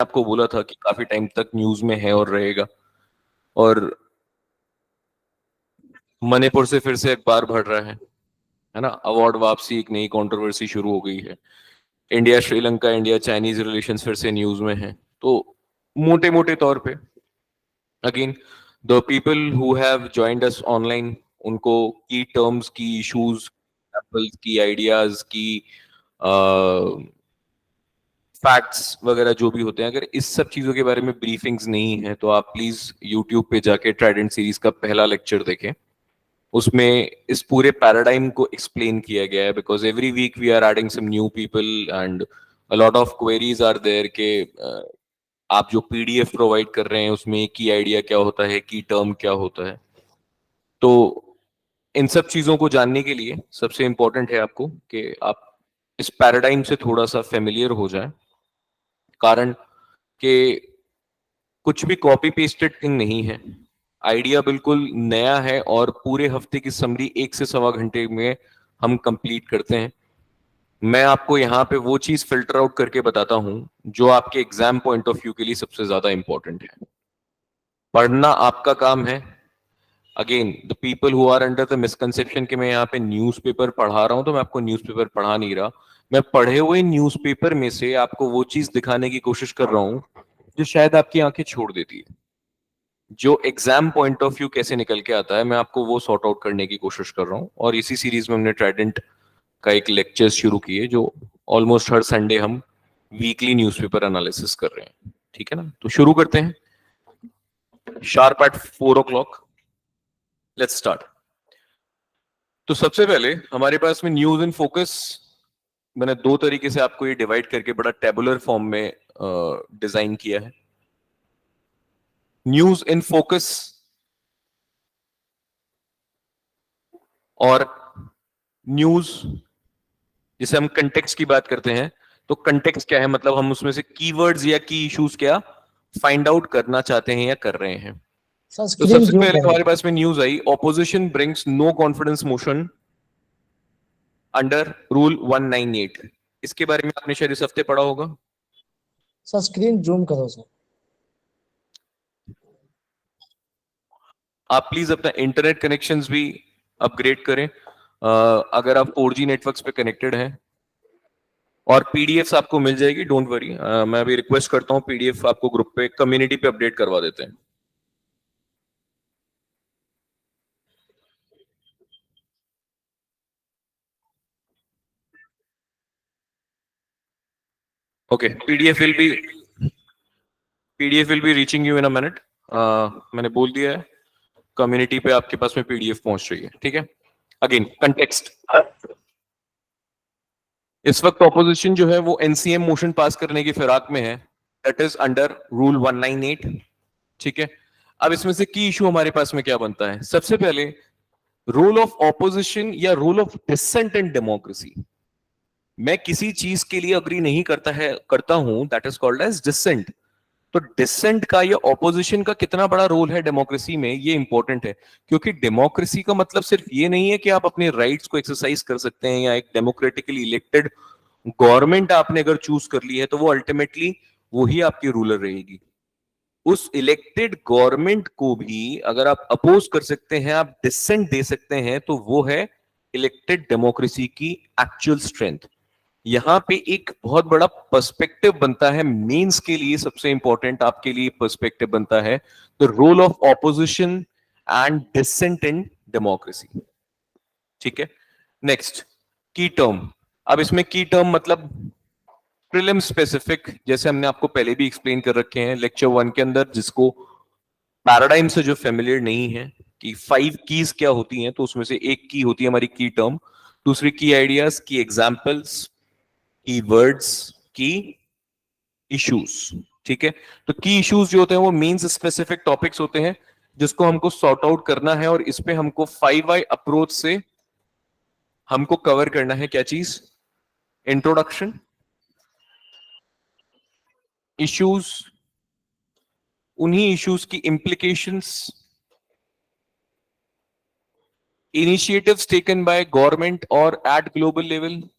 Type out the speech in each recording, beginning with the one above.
आपको बोला था कि काफी टाइम तक न्यूज में है और रहेगा। और मणिपुर से फिर से अखबार बढ़ रहा है ना। अवार्ड वापसी, एक नई कंट्रोवर्सी शुरू हो गई है। India Sri Lanka, India Chinese relations फिर से न्यूज में है। तो मोटे मोटे तौर पे again the people who have joined us online, उनको की टर्म्स, की इश्यूज, की आइडियाज, की फैक्ट्स वगैरह जो भी होते हैं, अगर इस सब चीजों के बारे में ब्रीफिंग्स नहीं है तो आप प्लीज यूट्यूब पे जाके ट्राइडेंट सीरीज का पहला लेक्चर देखें। उसमें इस पूरे पैराडाइम को एक्सप्लेन किया गया है, because every week we are adding some new people and a lot of queries are there के आप जो पीडीएफ प्रोवाइड कर रहे हैं उसमें की आइडिया क्या होता है, की टर्म क्या होता है। तो इन सब चीजों को जानने के लिए सबसे इंपॉर्टेंट है आपको कि आप इस पैराडाइम से थोड़ा सा फेमिलियर हो जाए। कारण कि कुछ भी कॉपी पेस्टेड थिंग नहीं है, आइडिया बिल्कुल नया है और पूरे हफ्ते की समरी 1 से 1.25 घंटे में हम कंप्लीट करते हैं। मैं आपको यहाँ पे वो चीज फिल्टर आउट करके बताता हूं जो आपके एग्जाम पॉइंट ऑफ व्यू के लिए सबसे ज्यादा इंपॉर्टेंट है। पढ़ना आपका काम है। Again the people who are under the misconception कि मैं यहाँ पे न्यूज़पेपर पढ़ा रहा हूं, तो मैं आपको न्यूज़पेपर पढ़ा नहीं रहा। मैं पढ़े हुए न्यूज़पेपर में से आपको वो चीज दिखाने की कोशिश कर रहा हूं जो शायद आपकी आंखें छोड़ देती है। जो एग्जाम पॉइंट ऑफ व्यू कैसे निकल के आता है, मैं आपको वो सॉर्ट आउट करने की कोशिश कर रहा हूँ। और इसी सीरीज में हमने ट्राइडेंट का एक लेक्चर शुरू किए, जो ऑलमोस्ट हर संडे हम वीकली न्यूज़पेपर एनालिसिस कर रहे हैं। ठीक है ना, तो शुरू करते हैं sharp eight 4 o'clock। Let's start. तो सबसे पहले हमारे पास में न्यूज इन फोकस, मैंने 2 तरीके से आपको ये डिवाइड करके बड़ा टेबुलर फॉर्म में डिजाइन किया है। न्यूज इन फोकस और न्यूज, जैसे हम कंटेक्स्ट की बात करते हैं, तो कंटेक्स्ट क्या है, मतलब हम उसमें से कीवर्ड्स या की इश्यूज क्या फाइंड आउट करना चाहते हैं या कर रहे हैं। सर तो स्क्रीन सबसे जूम पहले करो। हमारे पास में न्यूज आई, opposition brings no confidence motion under rule 198। इसके बारे में आपने शायद इस हफ्ते पढ़ा होगा। सर स्क्रीन जूम करो सर। आप प्लीज अपना इंटरनेट कनेक्शंस भी अपग्रेड करें, अगर आप 4G नेटवर्क्स पे कनेक्टेड हैं। और पीडीएफ आपको मिल जाएगी, डोंट वरी। मैं अभी रिक्वेस्ट करता हूँ पीडीएफ आपको ग्रुप पे, कम्युनिटी पे अपडेट करवा देते हैं। Okay, PDF will be reaching you in a minute. मैंने बोल दिया है कम्युनिटी पे आपके पास में पीडीएफ पहुंच रही है। ठीक है, अगेन कंटेक्स्ट। इस वक्त ऑपोजिशन जो है वो एनसीएम मोशन पास करने की फिराक में है, दैट इज अंडर रूल 198। ठीक है, अब इसमें से की इशू हमारे पास में क्या बनता है। सबसे पहले रोल ऑफ ऑपोजिशन या role of dissent in democracy. मैं किसी चीज के लिए अग्री नहीं करता हूं, that is called as dissent. तो डिसेंट का या ऑपोजिशन का कितना बड़ा रोल है डेमोक्रेसी में, ये इंपॉर्टेंट है। क्योंकि डेमोक्रेसी का मतलब सिर्फ ये नहीं है कि आप अपने राइट्स को एक्सरसाइज कर सकते हैं, या एक डेमोक्रेटिकली इलेक्टेड गवर्नमेंट आपने अगर चूज कर ली है तो वो अल्टीमेटली वही आपकी रूलर रहेगी। उस इलेक्टेड गवर्नमेंट को भी अगर आप अपोज कर सकते हैं, आप डिसेंट दे सकते हैं, तो वो है इलेक्टेड डेमोक्रेसी की एक्चुअल स्ट्रेंथ। यहां पे एक बहुत बड़ा पर्सपेक्टिव बनता है मेंस के लिए, सबसे इंपॉर्टेंट आपके लिए पर्सपेक्टिव बनता है the role of opposition and dissent in democracy. ठीक है, नेक्स्ट की टर्म। अब इसमें की टर्म मतलब प्रीलिम स्पेसिफिक, जैसे हमने आपको पहले भी एक्सप्लेन कर रखे हैं लेक्चर 1 के अंदर, जिसको पैराडाइम से जो फेमिलियर नहीं है कि 5 कीज क्या होती हैं, तो उसमें से एक की होती है हमारी की टर्म, दूसरी की आइडियाज, की एग्जांपल्स, की वर्ड्स, की इश्यूज। ठीक है, तो की इश्यूज जो होते हैं वो मीन्स स्पेसिफिक टॉपिक्स होते हैं जिसको हमको सॉर्ट आउट करना है, और इस पे हमको 5 अप्रोच से हमको कवर करना है क्या चीज, इंट्रोडक्शन, इश्यूज, उन्हीं इश्यूज की implications, initiatives taken by government or at global level,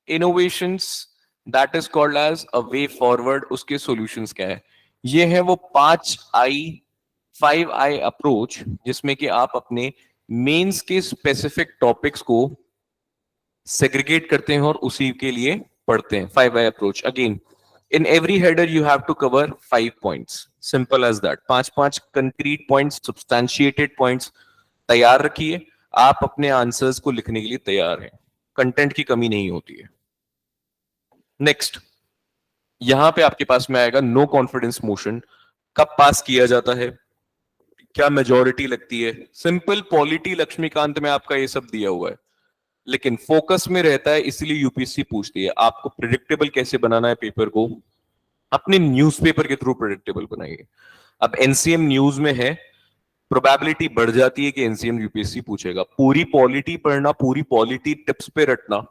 innovations, that is called as a way forward. उसके सॉल्यूशंस क्या है? ये है वो 5I अप्रोच, जिसमें कि आप अपने मेंस के स्पेसिफिक टॉपिक्स को सेग्रीगेट करते हैं और उसी के लिए पढ़ते हैं। 5I approach, again in every header you have to cover 5 points, simple as that. 5 concrete points, substantiated points तैयार रखिए। आप अपने आंसर्स को लिखने के लिए तैयार हैं, कंटेंट की कमी नहीं होती है। नेक्स्ट, यहां पे आपके पास में आएगा नो कॉन्फिडेंस मोशन। कब पास किया जाता है, क्या मेजोरिटी लगती है? सिंपल पॉलिटी लक्ष्मीकांत में आपका ये सब दिया हुआ है, लेकिन फोकस में रहता है, इसलिए यूपीएससी पूछती है आपको प्रिडिक्टेबल कैसे बनाना है पेपर को। अपने न्यूज़पेपर के थ्रू प्रिडिक्टेबल बनाइए। अब एनसीएम न्यूज में है, प्रोबेबिलिटी बढ़ जाती है कि एनसीएम यूपीएससी पूछेगा। पूरी पॉलिटी पढ़ना, पूरी पॉलिटी टिप्स पे रटना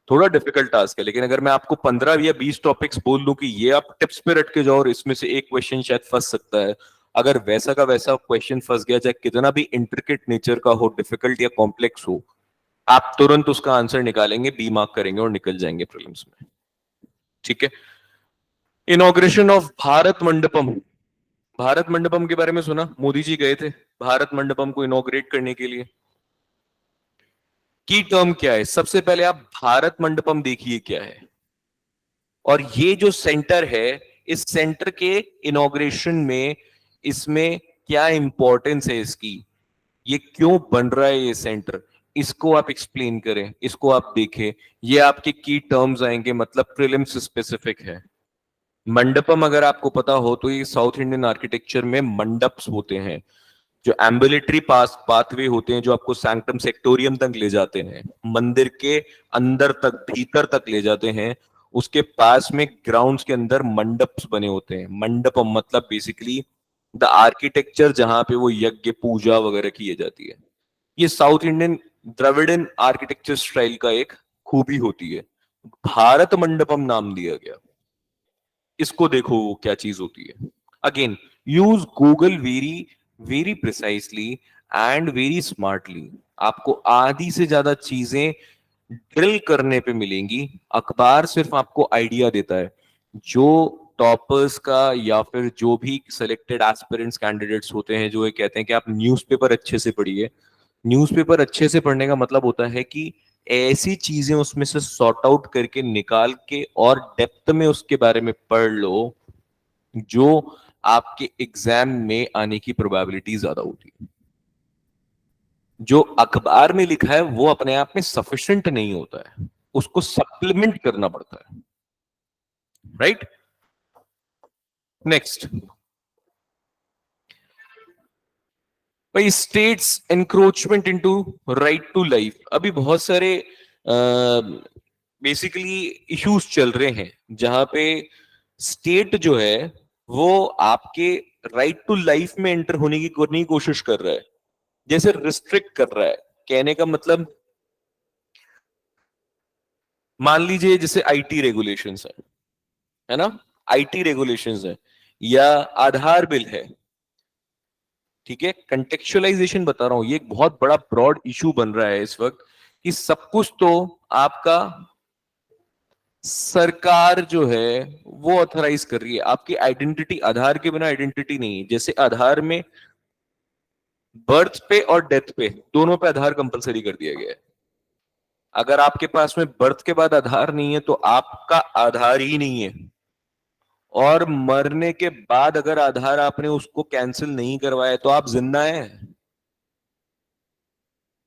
थोड़ा डिफिकल्ट टास्क है, लेकिन अगर मैं आपको 15 या 20 टॉपिक्स बोल दूं कि ये आप टिप्स पे रट के जाओ और इसमें से एक क्वेश्चन शायद फंस सकता है, अगर वैसा का वैसा क्वेश्चन फंस गया, चाहे कितना भी इंट्रिकेट नेचर का हो, डिफिकल्ट या कॉम्प्लेक्स हो, आप तुरंत उसका आंसर निकालेंगे, बी मार्क करेंगे और निकल जाएंगे प्रीलिम्स में। ठीक है। Inauguration of Bharat Mandapam. भारत मंडपम के बारे में सुना? मोदी जी गए थे भारत मंडपम को इनॉग्रेट करने के लिए। की टर्म क्या है? सबसे पहले आप भारत मंडपम देखिए क्या है, और ये जो सेंटर है, इस सेंटर के इनॉग्रेशन में इसमें क्या इंपॉर्टेंस है इसकी, ये क्यों बन रहा है ये सेंटर, इसको आप एक्सप्लेन करें, इसको आप देखें। ये आपके की टर्म्स आएंगे, मतलब प्रीलिम्स स्पेसिफिक है। मंडपम अगर आपको पता हो तो ये साउथ इंडियन आर्किटेक्चर में मंडप्स होते हैं, जो एम्बुलेटरी पास पाथवे होते हैं, जो आपको सैंक्टम सेक्टोरियम तक ले जाते हैं, मंदिर के अंदर तक, भीतर तक ले जाते हैं। उसके पास में ग्राउंड्स के अंदर मंडप्स बने होते हैं। मंडपम मतलब बेसिकली द आर्किटेक्चर जहां पे वो यज्ञ पूजा वगैरह की जाती है। ये south Indian Dravidian architecture style का एक खूबी होती है। भारत मंडपम नाम दिया गया। इसको देखो क्या चीज होती है। Again, use Google very very precisely and very smartly. आपको आधी से ज्यादा चीजें ड्रिल करने पे मिलेंगी। अखबार सिर्फ आपको आइडिया देता है। जो टॉपर्स का या फिर जो भी सिलेक्टेड एस्पिरेंट्स कैंडिडेट्स होते हैं, जो ये कहते हैं कि आप न्यूज़पेपर अच्छे से पढ़िए। न्यूज़पेपर अच्छे से पढ़ने का मतलब होता है कि ऐसी चीजें उसमें से सॉर्ट आउट करके निकाल के और डेप्थ में उसके बारे में पढ़ लो, जो आपके एग्जाम में आने की प्रोबेबिलिटी ज्यादा होती है। जो अखबार में लिखा है वो अपने आप में सफिशिएंट नहीं होता है, उसको सप्लीमेंट करना पड़ता है। राइट। नेक्स्ट भाई, states encroachment into right to life. अभी बहुत सारे बेसिकली इश्यूज चल रहे हैं जहां पे स्टेट जो है वो आपके राइट टू लाइफ में एंटर होने की कोशिश कर रहा है, जैसे रिस्ट्रिक्ट कर रहा है। कहने का मतलब, मान लीजिए जैसे आईटी रेगुलेशंस है ना, आईटी रेगुलेशंस है या आधार बिल है। ठीक है, कंटेक्चुअलाइजेशन बता रहा हूं, ये एक बहुत बड़ा ब्रॉड इशू बन रहा है इस वक्त कि सब कुछ तो आपका सरकार जो है वो ऑथराइज कर रही है। आपकी आइडेंटिटी, आधार के बिना आइडेंटिटी नहीं है। जैसे आधार में बर्थ पे और डेथ पे दोनों पे आधार कंपलसरी कर दिया गया है। अगर आपके पास में बर्थ के बाद आधार नहीं है तो आपका आधार ही नहीं है, और मरने के बाद अगर आधार आपने उसको कैंसिल नहीं करवाया तो आप जिंदा हैं।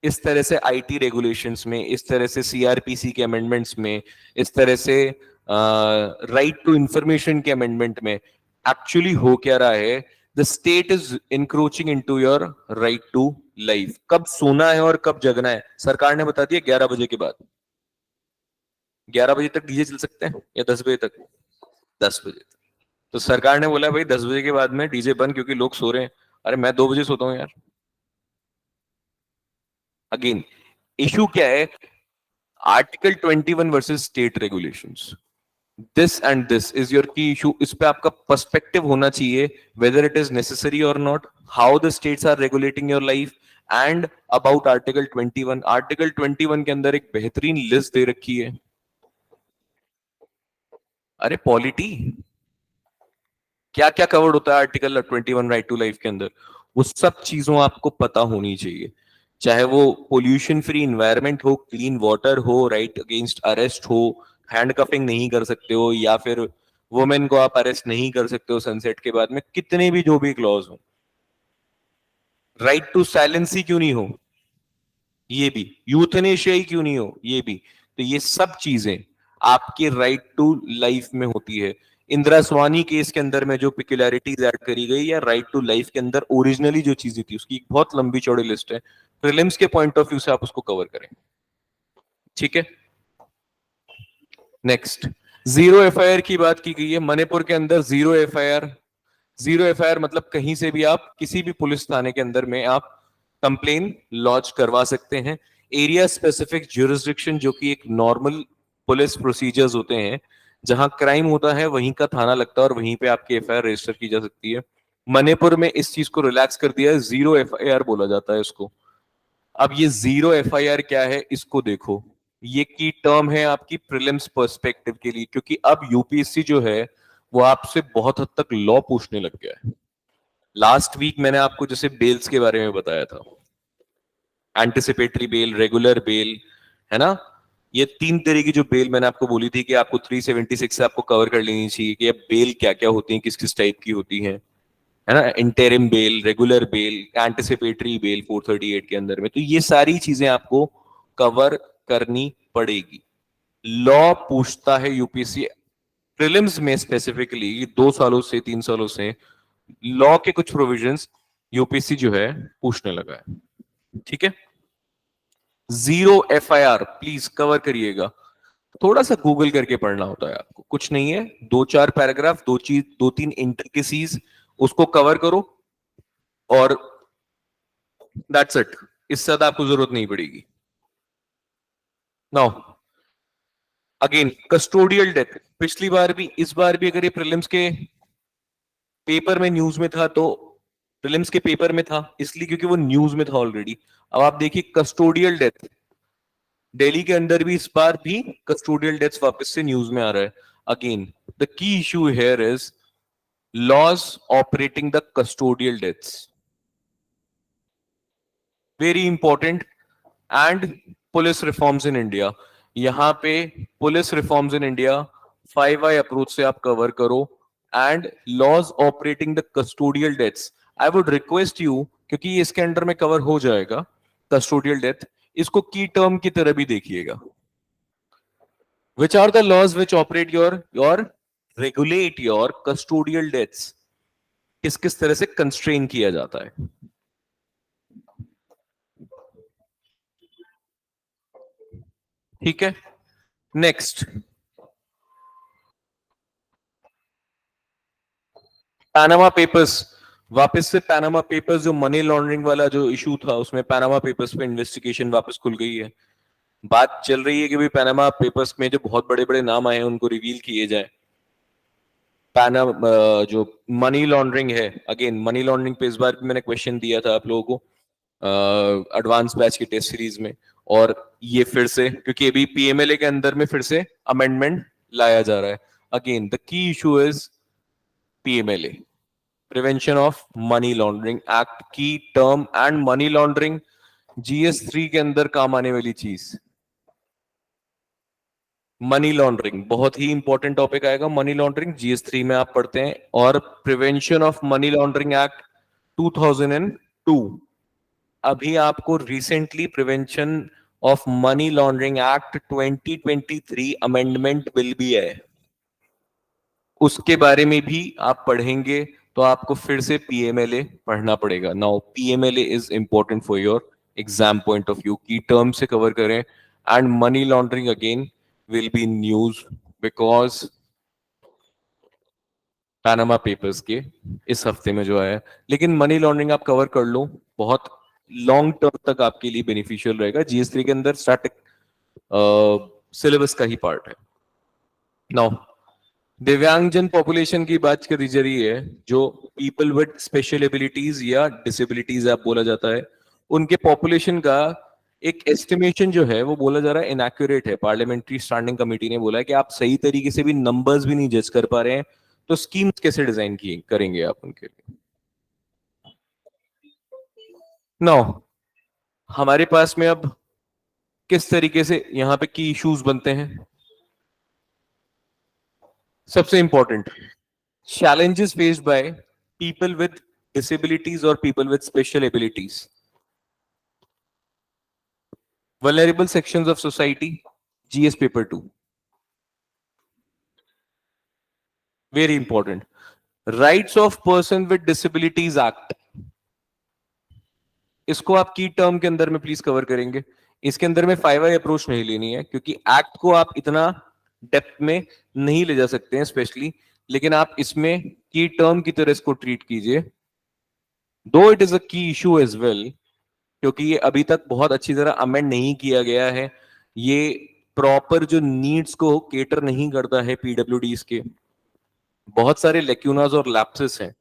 इस तरह से आईटी रेगुलेशंस में, इस तरह से सीआरपीसी के अमेंडमेंट्स में, इस तरह से राइट टू इंफॉर्मेशन के अमेंडमेंट में एक्चुअली हो क्या रहा है, the state is encroaching into your right to life. कब सोना है और कब जगना है सरकार ने बता दिया, 11 बजे के बाद। 11 बजे तक डीजे चल सकते हैं या 10 बजे तक? 10 बजे तक। तो सरकार ने बोला भाई 10 बजे के बाद में डीजे बंद, क्योंकि लोग सो रहे हैं। अरे मैं 2 बजे सोता हूं यार। अगेन, इशू क्या है? Article 21 versus state regulations. This and this is your key issue. इस पे आपका पर्सपेक्टिव होना चाहिए, वेदर इट इज नेसेसरी और not, how the states are regulating your life, and about article 21। Article 21 के अंदर एक बेहतरीन लिस्ट दे रखी है। अरे पॉलिटी क्या क्या कवर्ड होता है आर्टिकल 21 राइट टू लाइफ के अंदर, वो सब चीजों आपको पता होनी चाहिए। चाहे वो पोल्यूशन फ्री इन्वायरमेंट हो, क्लीन वाटर हो, राइट अगेंस्ट अरेस्ट हो, हैंडकफिंग नहीं कर सकते हो, या फिर वुमेन को आप अरेस्ट नहीं कर सकते हो सनसेट के बाद में, कितने भी जो भी क्लॉज हो, राइट टू साइलेंस ही क्यों नहीं हो, ये भी, यूथनेशिया ही क्यों नहीं हो, ये भी। तो ये सब चीजें आपके राइट टू लाइफ में होती है। इंदिरा स्वानी केस के अंदर में जो पिक्युलैरिटीज ऐड करी गई, या राइट टू लाइफ के अंदर ओरिजिनली जो चीजें थी, उसकी एक बहुत लंबी चौड़ी लिस्ट है। प्रीलिम्स के पॉइंट ऑफ व्यू से आप उसको कवर करें, ठीक है। नेक्स्ट, जीरो एफआईआर की बात की गई है। मणिपुर के अंदर जीरो एफआईआर, जीरो एफआईआर मतलब कहीं से भी आप किसी भी पुलिस थाने के अंदर में आप कंप्लेन लॉन्च करवा सकते हैं। एरिया स्पेसिफिक ज्यूरिसडिक्शन, जो कि एक नॉर्मल पुलिस प्रोसीजर्स होते हैं, जहां क्राइम होता है वहीं का थाना लगता है और वहीं पे आपकी एफआईआर रजिस्टर की जा सकती है। मणिपुर में इस चीज को रिलैक्स कर दिया है, जीरो एफआईआर बोला जाता है इसको। अब ये जीरो एफआईआर क्या है इसको देखो, ये की टर्म है आपकी प्रीलिम्स पर्सपेक्टिव के लिए, क्योंकि अब यूपीएससी जो है वो आपसे बहुत हद तक लॉ पूछने लग गया है। लास्ट वीक मैंने आपको जैसे बेल्स के बारे में बताया था, एंटिसिपेटरी बेल, रेगुलर बेल, है ना, ये तीन तरह की जो बेल मैंने आपको बोली थी कि आपको 376 से आपको कवर कर लेनी चाहिए कि अब बेल क्या क्या होती है, किस किस टाइप की होती है ना, interim bell, regular bell, anticipatory bell 438 के अंदर में। तो ये सारी चीजें आपको कवर करनी पड़ेगी। लॉ पूछता है यूपीएससी प्रीलिम्स में स्पेसिफिकली 2 सालों से 3 सालों से लॉ के कुछ प्रोविजंस यूपीएससी जो है पूछने लगा है, ठीक है। जीरो एफआईआर प्लीज कवर करिएगा, थोड़ा सा गूगल करके पढ़ना होता है आपको, कुछ नहीं है, 2-4 पैराग्राफ, दो तीन इंट्रिकेसीज, उसको कवर करो और दैट्स इट, इससे ज्यादा आपको जरूरत नहीं पड़ेगी। नाउ अगेन कस्टोडियल डेथ, पिछली बार भी इस बार भी अगर ये प्रीलिम्स के पेपर में न्यूज में था, तो प्रीलिम्स के पेपर में था इसलिए क्योंकि वो न्यूज में था ऑलरेडी। अब आप देखिए कस्टोडियल डेथ, दिल्ली के अंदर भी इस बार भी कस्टोडियल डेथ्स वापस से न्यूज में आ रहा है। Again the key issue here is laws operating the custodial deaths, very important. And police reforms in India, यहां पे police reforms in India 5I approach से आप कवर करो, and laws operating the custodial deaths. I would request you, क्योंकि ये इसके under में cover हो जाएगा कस्टोडियल डेथ, इसको की टर्म की तरह भी देखिएगा। Which are the laws which operate your regulate your custodial deaths, किस किस तरह से कंस्ट्रेन किया जाता है, ठीक है। नेक्स्ट, पैनामा पेपर्स, वापस से पैनामा पेपर्स, जो मनी लॉन्ड्रिंग वाला जो इशू था, उसमें पैनामा पेपर्स पे इन्वेस्टिगेशन वापस खुल गई है। बात चल रही है कि भाई पैनामा पेपर्स में जो बहुत बड़े बड़े नाम आए हैं उनको रिवील किए जाए। जो मनी लॉन्ड्रिंग है, अगेन मनी लॉन्ड्रिंग पे इस बार भी मैंने क्वेश्चन दिया था आप लोगों को एडवांस बैच की टेस्ट सीरीज में, और ये फिर से क्योंकि अभी पीएमएलए के अंदर में फिर से अमेंडमेंट लाया जा रहा है। Again the key issue is PMLA, prevention of money laundering act की term, and money laundering GS3 के अंदर काम आने वाली चीज। मनी लॉन्ड्रिंग बहुत ही इंपॉर्टेंट टॉपिक आएगा, मनी लॉन्ड्रिंग GS3 में आप पढ़ते हैं, और prevention of money laundering act 2002, अभी आपको recently prevention of money laundering act 2023 amendment bill भी है, उसके बारे में भी आप पढ़ेंगे। तो आपको फिर से पीएमएलए पढ़ना पड़ेगा। Now PMLA is important for your exam point of view, की टर्म से कवर करें। And money laundering again will be news because Panama papers के इस हफ्ते में जो है, लेकिन मनी लॉन्ड्रिंग आप कवर कर लो, बहुत लॉन्ग टर्म तक आपके लिए बेनिफिशियल रहेगा, GS3 के अंदर स्टैटिक सिलेबस का ही पार्ट है। नाउ दिव्यांगजन पॉपुलेशन की बात करी जा रही है, जो पीपल विद स्पेशल एबिलिटीज या डिसेबिलिटीज आप बोला जाता है, उनके पॉपुलेशन का एक एस्टिमेशन जो है वो बोला जा रहा है इनएक्यूरेट है। पार्लियामेंट्री स्टैंडिंग कमेटी ने बोला है कि आप सही तरीके से भी नंबर्स भी नहीं जज कर पा रहे हैं, तो स्कीम्स कैसे डिजाइन की करेंगे आप उनके लिए। नो, हमारे पास में अब किस तरीके से यहाँ पे की इश्यूज बनते हैं। सबसे important, challenges faced by people with disabilities or people with special abilities, vulnerable sections of society, GS paper 2, very important, rights of person with disabilities act, इसको आप की टर्म के अंदर में प्लीज कवर करेंगे। इसके अंदर में 5i अप्रोच नहीं लेनी है क्योंकि एक्ट को आप इतना डेप्थ में नहीं ले जा सकते हैं स्पेशली, लेकिन आप इसमें की टर्म की तरह इसको ट्रीट कीजिए, दो इट इज अ की इशू एज वेल, क्योंकि ये अभी तक बहुत अच्छी तरह अमेंड नहीं किया गया है। ये प्रॉपर जो नीड्स को केटर नहीं करता है पीडब्ल्यूडीज के, बहुत सारे लेक्यूनास और लैप्सेस हैं,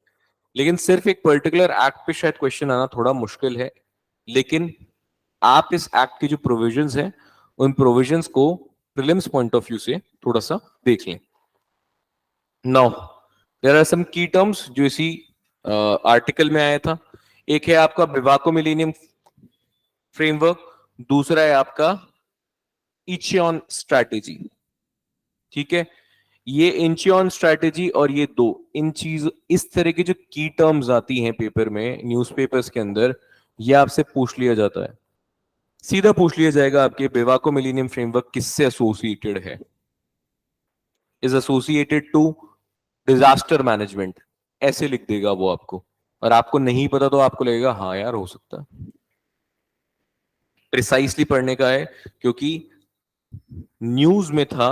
लेकिन सिर्फ एक पर्टिकुलर एक्ट पे शायद क्वेश्चन आना थोड़ा मुश्किल है। लेकिन आप इस एक्ट के जो प्रोविजंस हैं उन प्रोविजंस को प्रीलिम्स पॉइंट ऑफ व्यू से थोड़ा सा देख लें। नाउ देयर आर सम की टर्म्स जो इसी आर्टिकल में आया था। एक है आपका विवाको मिलेनियम फ्रेमवर्क, दूसरा है आपका इचियन स्ट्रैटेजी। ठीक है, ये इंचियन स्ट्रैटेजी और ये दो इन चीज इस तरह की जो की टर्म्स आती हैं पेपर में, न्यूज़पेपर्स के अंदर, ये आपसे पूछ लिया जाता है, सीधा पूछ लिया जाएगा आपके बेवाको मिलेनियम फ्रेमवर्क किससे एसोसिएटेड है, is associated to disaster management, ऐसे लिख देगा वो आपको, और आपको नहीं पता तो आपको लगेगा हाँ यार हो सकता है। प्रिसाइसली पढ़ने का है क्योंकि न्यूज में था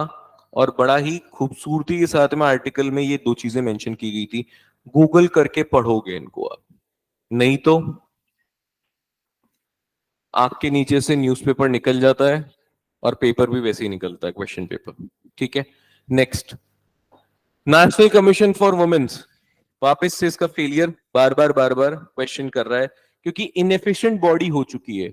और बड़ा ही खूबसूरती के साथ में आर्टिकल में ये दो चीजें मेंशन की गई थी। गूगल करके पढ़ोगे इनको आप, नहीं तो आंख के नीचे से न्यूज़पेपर निकल जाता है और पेपर भी वैसे ही निकलता है, क्वेश्चन पेपर। ठीक है, next, national commission for womens, वापस से इसका फेलियर बार बार क्वेश्चन कर रहा है क्योंकि इनएफिशिएंट बॉडी हो चुकी है,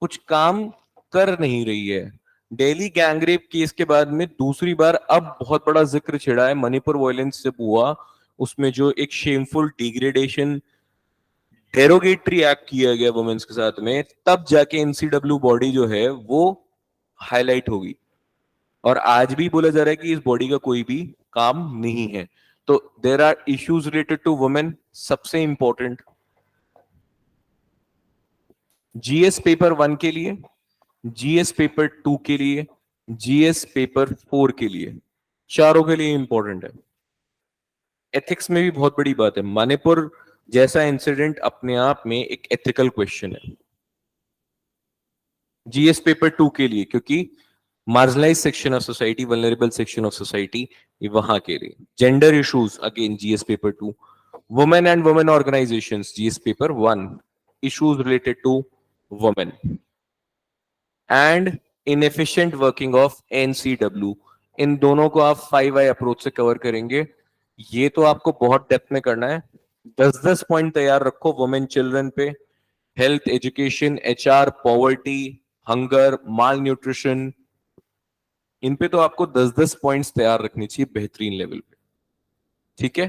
कुछ काम कर नहीं रही है। दिल्ली गैंगरेप केस के बाद में दूसरी बार अब बहुत बड़ा जिक्र छिड़ा है, मणिपुर वायलेंस जब हुआ उसमें जो एक शेमफुल डिग्रेडेशन डेरोगेटरी एक्ट किया गया वुमेन्स के साथ में, तब जाके एनसीडब्ल्यू बॉडी जो है वो हाईलाइट होगी। और आज भी बोला जा रहा है कि इस बॉडी का कोई भी काम नहीं है। तो there are issues related to women. सबसे इंपॉर्टेंट, जीएस पेपर 1 के लिए, जीएस पेपर 2 के लिए, जीएस पेपर 4 के लिए, चारों के लिए इंपॉर्टेंट है। एथिक्स में भी बहुत बड़ी बात है, मणिपुर जैसा इंसिडेंट अपने आप में एक एथिकल क्वेश्चन है जीएस पेपर 2 के लिए, क्योंकि marginalise section of society, vulnerable section of society, वहां के लिए। Gender issues again GS paper 2, women and women organisations GS paper 1, issues related to women and inefficient working of NCW, इन दोनों को आप 5i अप्रोच से कवर करेंगे। ये तो आपको बहुत डेप्थ में करना है, 10-10 पॉइंट तैयार रखो वुमेन चिल्ड्रन पे, health, education, HR, poverty, hunger, malnutrition, इन पे तो आपको 10-10 पॉइंट्स तैयार रखनी चाहिए बेहतरीन लेवल पे। ठीक है,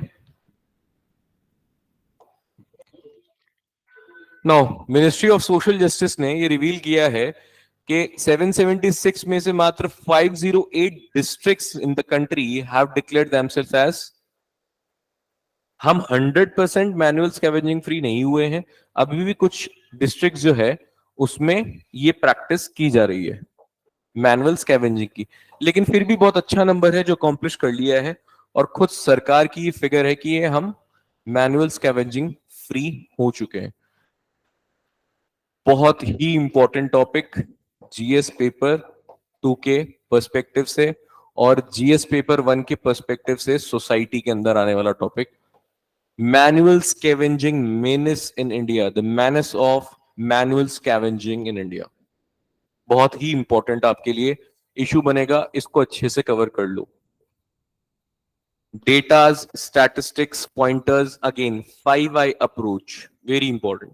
now ministry of social justice ने ये रिवील किया है कि 776 में से मात्र 508 districts in the country have declared themselves as, हम 100% मैनुअल स्कैवेंजिंग फ्री नहीं हुए हैं, अभी भी कुछ डिस्ट्रिक्ट जो है उसमें ये प्रैक्टिस की जा रही है मैनुअल स्कैवेंजिंग की। लेकिन फिर भी बहुत अच्छा नंबर है जो अकॉम्प्लिश कर लिया है, और खुद सरकार की ये फिगर है कि ये हम मैनुअल स्कैवेंजिंग फ्री हो चुके हैं। बहुत ही इंपॉर्टेंट टॉपिक जीएस पेपर 2 के पर्सपेक्टिव से और जीएस पेपर 1 के पर्सपेक्टिव से सोसाइटी के अंदर आने वाला topic, manual scavenging menace in India, the menace of manual scavenging in India, बहुत ही इंपॉर्टेंट आपके लिए इशू बनेगा, इसको अच्छे से कवर कर लो। Datas, statistics, pointers, again 5i approach very important.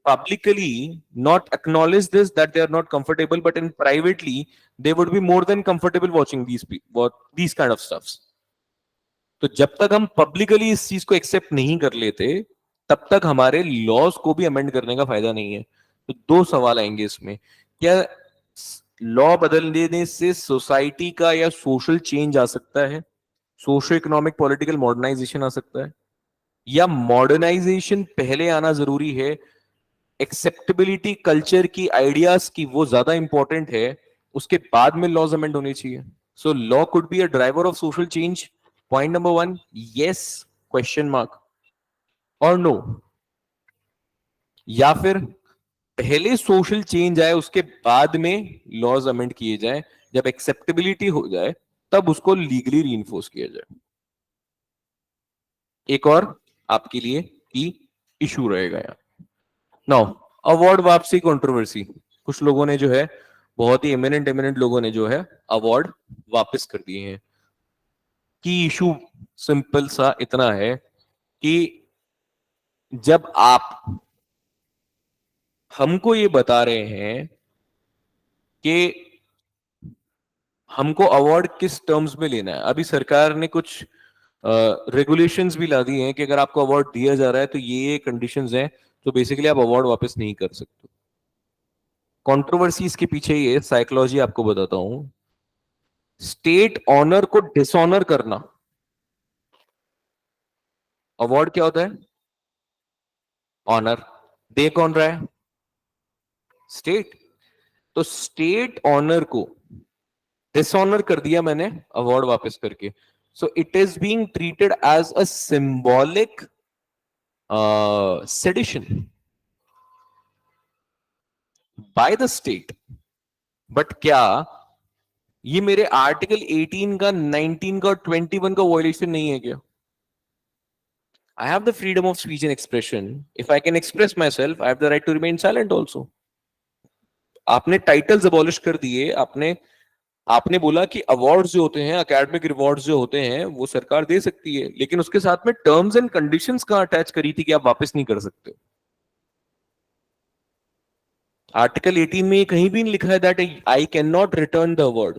publicly not acknowledge this, that they are not comfortable, but in privately they would be more than comfortable watching these kind of stuffs. तो जब तक हम publicly इस चीज को accept नहीं कर लेते, तब तक हमारे लॉज को भी अमेंड करने का फायदा नहीं है. तो दो सवाल आएंगे इसमें. क्या लॉ बदल देने से सोसाइटी का या सोशल चेंज आ सकता है, सोशो इकोनॉमिक पॉलिटिकल मॉडर्नाइजेशन आ सकता है, या मॉडर्नाइजेशन पहले आना जरूरी है, एक्सेप्टेबिलिटी कल्चर की, आइडियाज की, वो ज्यादा इंपॉर्टेंट है, उसके बाद में लॉज अमेंड होने चाहिए. So law could be a driver of social change. Point number 1, yes question mark और नो. या फिर पहले सोशल चेंज आए, उसके बाद में लॉज अमेंड किए जाए, जब एक्सेप्टेबिलिटी हो जाए तब उसको लीगली रीइंफोर्स किया जाए. एक और आपके लिए की इशू रहेगा यहाँ. नाउ अवार्ड वापसी कंट्रोवर्सी. कुछ लोगों ने जो है, बहुत ही एमिनेंट लोगों ने जो है अवार्ड वापस कर दिए हैं. की इशू सिंपल सा इतना है कि जब आप हमको ये बता रहे हैं कि हमको अवार्ड किस टर्म्स में लेना है, अभी सरकार ने कुछ रेगुलेशंस भी ला दिए हैं कि अगर आपको अवार्ड दिया जा रहा है तो ये कंडीशंस हैं, तो बेसिकली आप अवार्ड वापस नहीं कर सकते. कंट्रोवर्सी इसके पीछे ये साइकोलॉजी आपको बताता हूं. स्टेट ऑनर को डिसऑनर करना. अवार्ड क्या होता है? ऑनर. दे कौन रहा है? स्टेट. तो स्टेट ऑनर को डिसऑनर कर दिया मैंने अवार्ड वापस करके. So it is being treated as a symbolic sedition by the state. But क्या ये मेरे आर्टिकल 18 का, 19 का और 21 का वायलेशन नहीं है क्या? I have the freedom of speech and expression. If I can express myself, I have the right to remain silent also. आपने टाइटल्स अबॉलिश कर दिए. आपने बोला कि अवार्ड्स जो होते हैं, एकेडमिक रिवॉर्ड्स जो होते हैं, वो सरकार दे सकती है, लेकिन उसके साथ में टर्म्स एंड कंडीशंस कहां अटैच करी थी कि आप वापस नहीं कर सकते. आर्टिकल 18 में कहीं भी नहीं लिखा है that I can not return the award.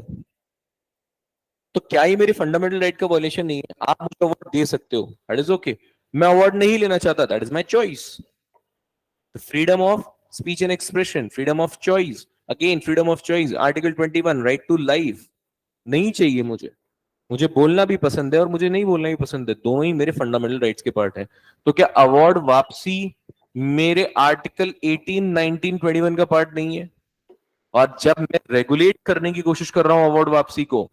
तो क्या ये मेरे फंडामेंटल राइट का वायलेशन नहीं है? आप मुझे अवार्ड दे सकते हो, दैट इज ओके. मैं अवार्ड नहीं लेना चाहता, that is my choice. Freedom of speech and expression, freedom of choice, again freedom of choice, article 21, right to life. नहीं चाहिए मुझे बोलना भी पसंद है और मुझे नहीं बोलना भी पसंद है, दोनों ही मेरे फंडामेंटल राइट्स के पार्ट हैं. तो क्या अवार्ड वापसी मेरे आर्टिकल 18, 19, 21 का पार्ट नहीं है? और जब मैं रेगुलेट करने की कोशिश कर रहा हूं अवार्ड वापसी को,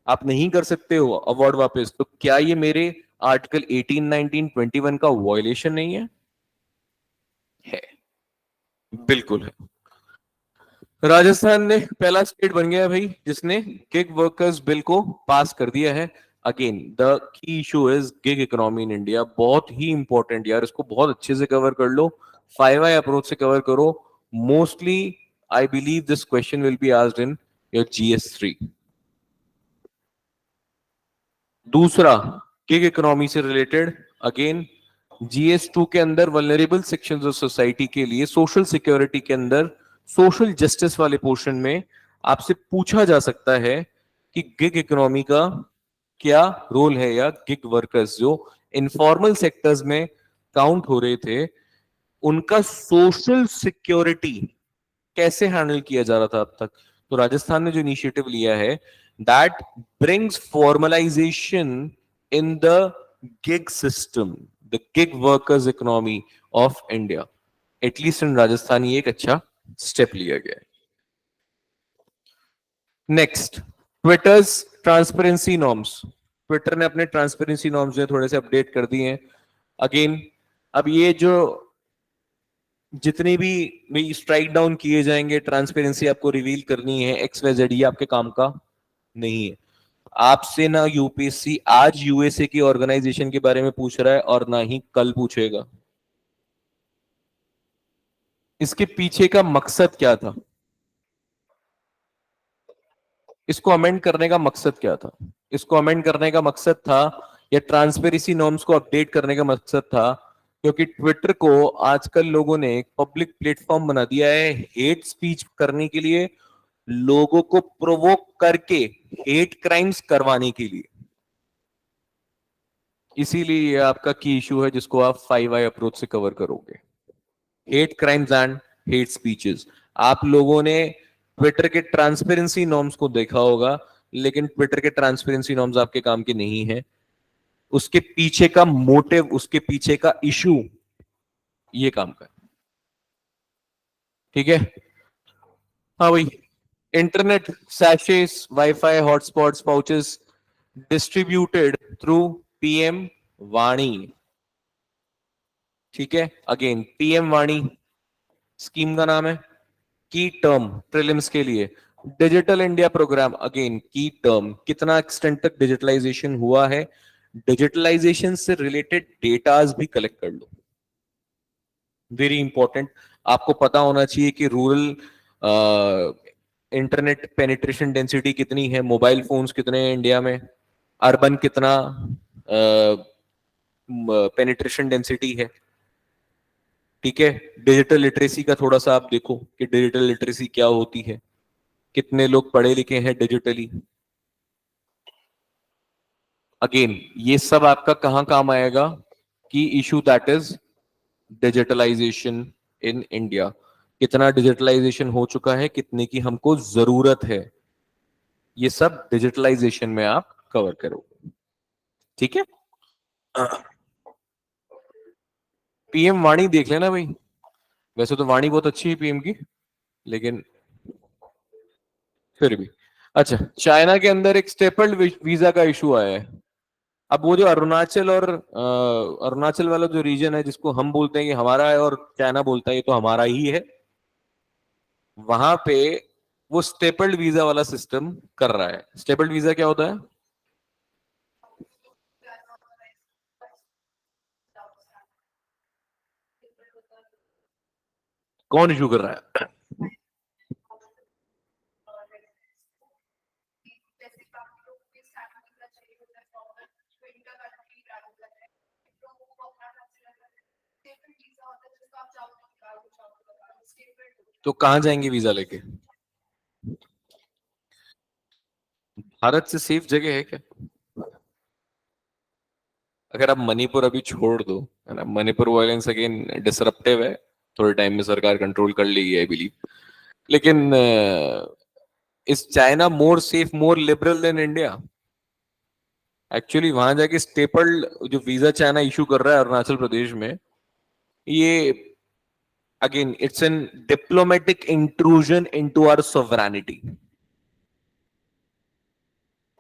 आप नहीं कर सकते हो अवार्ड वापस, तो क्या ये मेरे आर्टिकल 18, 19, 21 का वायलेशन नहीं है? है, बिल्कुल है. राजस्थान ने पहला स्टेट बन गया है भाई जिसने गिग वर्कर्स बिल को पास कर दिया है. Again the key issue is gig economy in India. बहुत ही इंपॉर्टेंट यार, इसको बहुत अच्छे से कवर कर लो, 5i अप्रोच से कवर करो. Mostly I believe this question will be asked in your GS3. दूसरा गिग इकोनॉमी से रिलेटेड, अगेन GS2 के अंदर वल्नरेबल सेक्शंस ऑफ सोसाइटी के लिए सोशल सिक्योरिटी के अंदर सोशल जस्टिस वाले पोर्शन में आपसे पूछा जा सकता है कि गिग इकोनॉमी का क्या रोल है, या गिग वर्कर्स जो इनफॉर्मल सेक्टर्स में काउंट हो रहे थे, उनका सोशल सिक्योरिटी कैसे हैंडल किया जा रहा था अब तक. तो राजस्थान ने जो इनिशिएटिव लिया है, that brings formalisation in the gig system, the gig workers economy of India. At least in Rajasthan ये एक अच्छा स्टेप लिया गया है. Next, Twitter's transparency norms. Twitter ने अपने ट्रांसपेरेंसी नॉर्म्स जो थोड़े से अपडेट कर दिए हैं. अगेन अब ये जो जितने भी स्ट्राइक डाउन किए जाएंगे, ट्रांसपेरेंसी आपको रिवील करनी है, XYZ, ये आपके काम का नहीं है. आपसे ना यूपीएससी आज USA की ऑर्गेनाइजेशन के बारे में पूछ रहा है और ना ही कल पूछेगा. इसके पीछे का मकसद क्या था? इसको अमेंड करने का मकसद क्या था? इसको अमेंड करने का मकसद था, या ट्रांसपेरेंसी नॉर्म्स को अपडेट करने का मकसद था, क्योंकि ट्विटर को आजकल लोगों ने एक पब्लिक प्लेटफॉर्म बना दिया है हेट स्पीच करने के लिए, लोगों को प्रोवोक करके हेट क्राइम्स करवाने के लिए। इसीलिए ये आपका की इशू है जिसको आप 5i अप्रोच से कवर करोगे, hate crimes and hate speeches. आप लोगों ने ट्विटर के ट्रांसपेरेंसी नॉर्म्स को देखा होगा, लेकिन ट्विटर के ट्रांसपेरेंसी नॉर्म्स आपके काम के नहीं है। उसके पीछे का मोटिव, उसके पीछे का इशू ये काम का, ठीक है। हाँ भाई, internet सैशेस, wifi hotspots, pouches distributed through PM वाणी, ठीक है। अगेन पीएम वाणी स्कीम का नाम है, की टर्म प्रीलिम्स के लिए। डिजिटल इंडिया प्रोग्राम, अगेन की टर्म, कितना एक्सटेंट तक डिजिटलाइजेशन हुआ है, डिजिटलाइजेशन से रिलेटेड डेटाज भी कलेक्ट कर लो, वेरी इंपॉर्टेंट। आपको पता होना चाहिए कि रूरल इंटरनेट पेनिट्रेशन डेंसिटी कितनी है, मोबाइल फोन्स कितने हैं इंडिया में, अर्बन कितना पेनिट्रेशन डेंसिटी है, ठीक है। डिजिटल लिटरेसी का थोड़ा सा आप देखो कि डिजिटल लिटरेसी क्या होती है, कितने लोग पढ़े लिखे हैं डिजिटली। अगेन ये सब आपका कहां काम आएगा, key issue that is digitalisation in India. कितना डिजिटलाइजेशन हो चुका है, कितने की हमको जरूरत है, ये सब डिजिटलाइजेशन में आप कवर करोगे, ठीक है। पीएम वाणी देख लेना भाई, वैसे तो वाणी बहुत अच्छी है पीएम की, लेकिन फिर भी। अच्छा, चाइना के अंदर एक स्टेपल्ड वीजा का इशू आया है। अब वो जो अरुणाचल और अरुणाचल वाला जो रीजन है जिसको हम बोलते हैं कि हमारा है और चाइना बोलता है ये तो हमारा ही है, वहां पे वो स्टेपल्ड वीजा वाला सिस्टम कर रहा है। स्टेपल्ड वीजा क्या होता है? कौन इशू कर रहा है? तो कहां जाएंगे वीजा लेके? भारत से सेफ जगह है क्या? अगर आप मणिपुर अभी छोड़ दो, है ना, मणिपुर वायलेंस अगेन डिसरप्टिव है, थोड़े टाइम में सरकार कंट्रोल कर लेगी आई बिलीव। लेकिन is China more safe, more liberal than India? Actually वहां जाके स्टेपल्ड जो वीजा चाइना इशू कर रहा है अरुणाचल प्रदेश में, ये again it's an diplomatic intrusion into our sovereignty,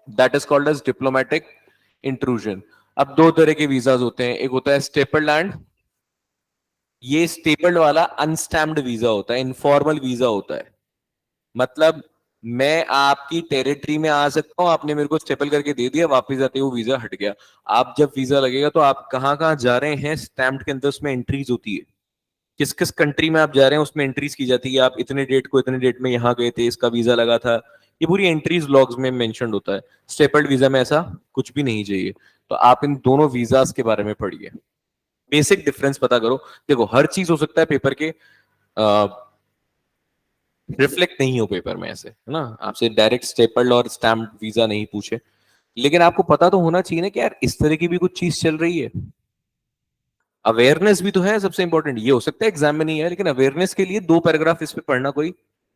that is called as diplomatic intrusion. अब दो तरह के वीजाज होते हैं, एक होता है स्टेपल्ड एंड, ये स्टेपल्ड वाला अनस्टैम्प्ड वीजा होता है, इनफॉर्मल वीजा होता है। मतलब मैं आपकी टेरिटरी में आ सकता हूं, आपने मेरे को स्टेपल करके दे दिया, वापस जाते हुए वीजा हट गया। आप जब वीजा लगेगा तो आप कहां कहां जा रहे हैं, स्टैम्प्ड के अंदर उसमें एंट्रीज होती है, किस किस कंट्री में आप जा रहे हैं उसमें एंट्रीज की जाती है। आप इतने डेट को इतने डेट में यहाँ गए थे, इसका वीजा लगा था, ये पूरी एंट्रीज लॉग्स में मेंशन्ड होता है। स्टेपल्ड वीजा में ऐसा कुछ भी नहीं चाहिए। तो आप इन दोनों वीजास के बारे में पढ़िए, बेसिक डिफरेंस पता करो। देखो हर चीज हो सकता है पेपर के रिफ्लेक्ट नहीं हो पेपर में, ऐसे है ना, आपसे डायरेक्ट स्टेपल्ड और स्टैम्प्ड वीजा नहीं पूछे, लेकिन आपको पता तो होना चाहिए ना कि यार इस तरह की भी कुछ चीज चल रही है। अवेयरनेस भी तो है सबसे इंपॉर्टेंट। ये हो सकता है एग्जाम में नहीं है, लेकिन अवेयरनेस के लिए 2 पैराग्राफ इस पे पढ़ना कोई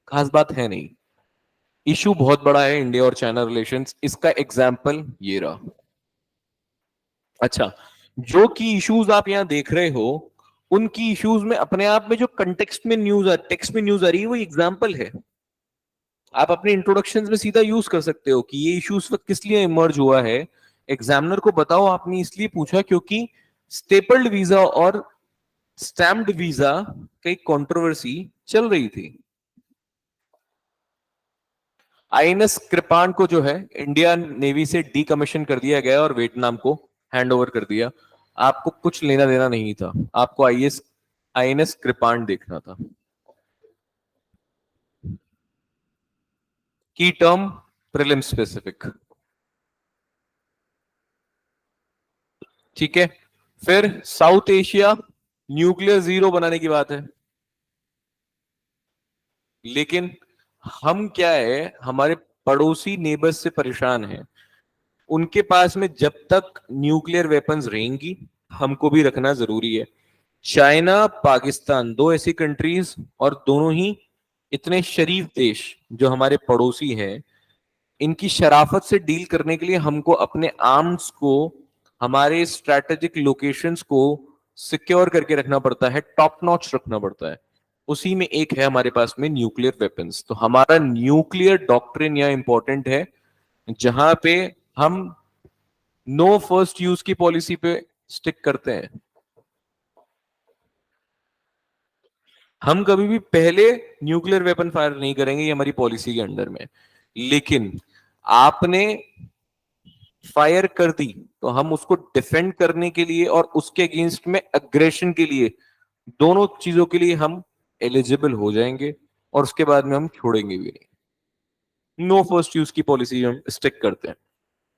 खास बात है नहीं। इशू बहुत बड़ा है इंडिया और चाइना रिलेशंस, इसका एग्जाम्पल ये रहा। अच्छा, जो की इश्यूज आप यहां देख रहे हो, उनकी इश्यूज में अपने आप में जो कंटेक्स्ट में न्यूज, टेक्स्ट में न्यूज आ रही है, वो एग्जाम्पल है। आप अपने इंट्रोडक्शन में सीधा यूज कर सकते हो कि ये इशू उस वक्त किस लिए इमर्ज हुआ है। एग्जामिनर को बताओ आपने इसलिए पूछा क्योंकि स्टेपल्ड वीजा और स्टैम्प्ड वीजा की कंट्रोवर्सी चल रही थी। आईएनएस कृपाण को जो है इंडियन नेवी से डीकमीशन कर दिया गया और वियतनाम को हैंड ओवर कर दिया। आपको कुछ लेना देना नहीं था, आपको आईएनएस कृपाण देखना था। की टर्म प्रीलिम स्पेसिफिक, ठीक है। फिर साउथ एशिया न्यूक्लियर जीरो बनाने की बात है, लेकिन हम क्या है, हमारे पड़ोसी नेबर्स से परेशान हैं। उनके पास में जब तक न्यूक्लियर वेपन्स रहेंगी, हमको भी रखना जरूरी है। चाइना, पाकिस्तान, दो ऐसी कंट्रीज, और दोनों ही इतने शरीफ देश जो हमारे पड़ोसी हैं, इनकी शराफत से डील करने के लिए हमको अपने आर्म्स को, हमारे स्ट्रैटेजिक लोकेशंस को सिक्योर करके रखना पड़ता है, टॉप नॉच रखना पड़ता है। उसी में एक है हमारे पास में न्यूक्लियर वेपन्स। तो हमारा न्यूक्लियर डॉक्ट्रिन यहाँ इंपॉर्टेंट है, जहां पे हम नो फर्स्ट यूज की पॉलिसी पे स्टिक करते हैं। हम कभी भी पहले न्यूक्लियर वेपन फायर नहीं करेंगे, ये हमारी पॉलिसी के अंडर में। लेकिन आपने फायर कर दी तो हम उसको डिफेंड करने के लिए और उसके अगेंस्ट में अग्रेशन के लिए, दोनों चीजों के लिए हम एलिजिबल हो जाएंगे, और उसके बाद में हम छोड़ेंगे भी नहीं। नो फर्स्ट यूज की पॉलिसी हम स्टिक करते हैं।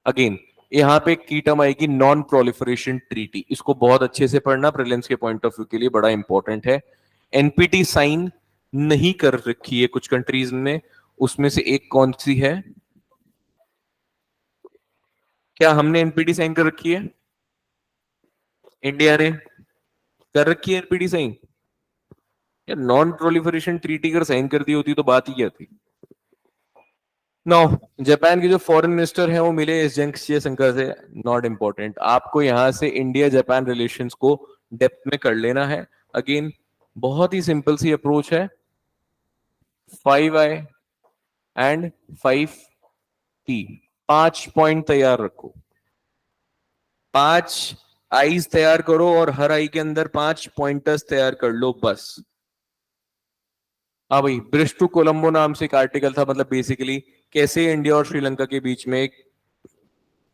अगेन यहाँ पे की टर्म आएगी नॉन प्रोलिफरेशन ट्रीटी। इसको बहुत अच्छे से पढ़ना, प्रीलिम्स के पॉइंट ऑफ व्यू के लिए बड़ा इंपॉर्टेंट है। एनपीटी साइन नहीं कर रखी है कुछ कंट्रीज ने, उसमें से एक कौन सी है? क्या हमने एनपीटी साइन कर रखी है? इंडिया ने कर रखी है एनपीटी साइन? या नॉन प्रोलिफरेशन ट्रीटी अगर साइन कर दी होती तो बात ही क्या थी। नो, जापान के जो फॉरेन मिनिस्टर हैं वो मिले इस जंग शंकर से, नॉट इंपॉर्टेंट। आपको यहां से इंडिया जापान रिलेशंस को डेप्थ में कर लेना है। अगेन बहुत ही सिंपल सी अप्रोच है, 5I एंड 5P, 5 पॉइंट तैयार रखो, 5 आईज तैयार करो, और हर आई के अंदर 5 पॉइंटर्स तैयार कर लो बस। हाँ भाई, ब्रिज टू कोलंबो नाम से एक आर्टिकल था, मतलब बेसिकली कैसे इंडिया और श्रीलंका के बीच में एक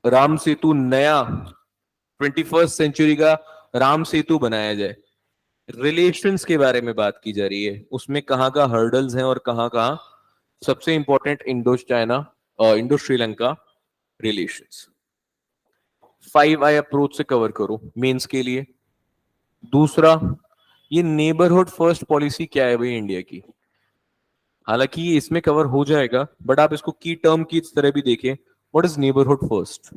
राम सेतु, नया 21st सेंचुरी का राम सेतु बनाया जाए। रिलेशंस के बारे में बात की जा रही है, उसमें कहाँ का हर्डल्स हैं और कहाँ कहाँ सबसे इंपॉर्टेंट इंडो चाइना और Indo Sri Lanka relations. 5I approach से कवर करो मेंस के लिए। दूसरा, ये नेबरहुड फर्स्ट पॉलिसी क्या है भाई इंडिया की? हालांकि ये इसमें कवर हो जाएगा, बट आप इसको की टर्म की तरह भी देखें। What is neighbourhood first?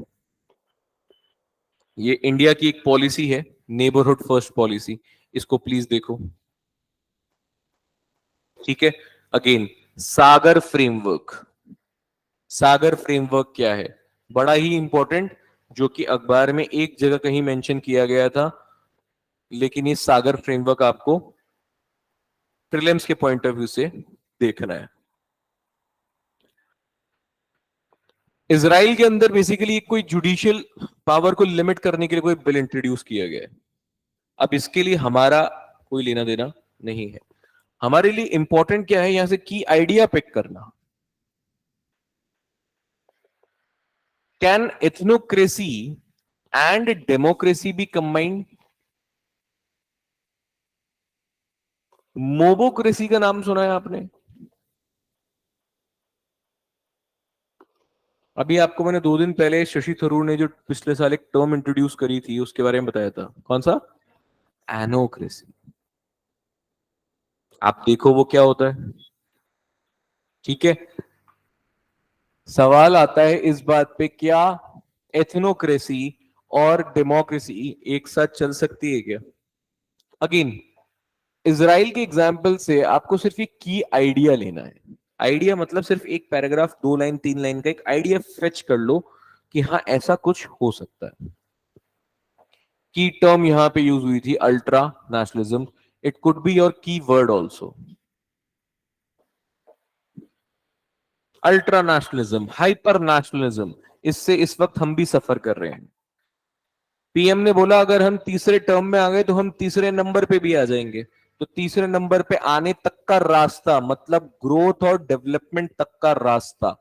ये इंडिया की एक पॉलिसी है, नेबरहुड फर्स्ट पॉलिसी। इसको प्लीज देखो, ठीक है। अगेन सागर फ्रेमवर्क, सागर फ्रेमवर्क क्या है? बड़ा ही इंपॉर्टेंट, जो कि अखबार में एक जगह कहीं मेंशन किया गया था, लेकिन ये सागर फ्रेमवर्क आपको प्रीलिम्स के पॉइंट ऑफ व्यू से देखना है। इजराइल के अंदर बेसिकली कोई जुडिशियल पावर को लिमिट करने के लिए कोई बिल इंट्रोड्यूस किया गया है। अब इसके लिए हमारा कोई लेना देना नहीं है। हमारे लिए इंपॉर्टेंट क्या है, यहां से की आइडिया पिक करना। Can ethnocracy and democracy be combined? Mobocracy का नाम सुना है आपने? अभी आपको मैंने 2 दिन पहले शशि थरूर ने जो पिछले साल एक टर्म इंट्रोड्यूस करी थी उसके बारे में बताया था, कौन सा? एनोक्रेसी। आप देखो वो क्या होता है, ठीक है। सवाल आता है इस बात पे, क्या एथनोक्रेसी और डेमोक्रेसी एक साथ चल सकती है क्या? अगेन इजराइल के एग्जाम्पल से आपको सिर्फ एक की आइडिया लेना है। आइडिया मतलब सिर्फ एक पैराग्राफ, 2 लाइन 3 लाइन का एक आइडिया फेच कर लो कि हाँ ऐसा कुछ हो सकता है। की टर्म यहां पे यूज हुई थी ultra nationalism, it could be your key word also. Ultra nationalism, hyper nationalism, इससे इस वक्त हम भी सफर कर रहे हैं। पीएम ने बोला अगर हम तीसरे टर्म में आ गए तो हम तीसरे नंबर पे भी आ जाएंगे। तो तीसरे नंबर पे आने तक का रास्ता, मतलब ग्रोथ और डेवलपमेंट तक का रास्ता,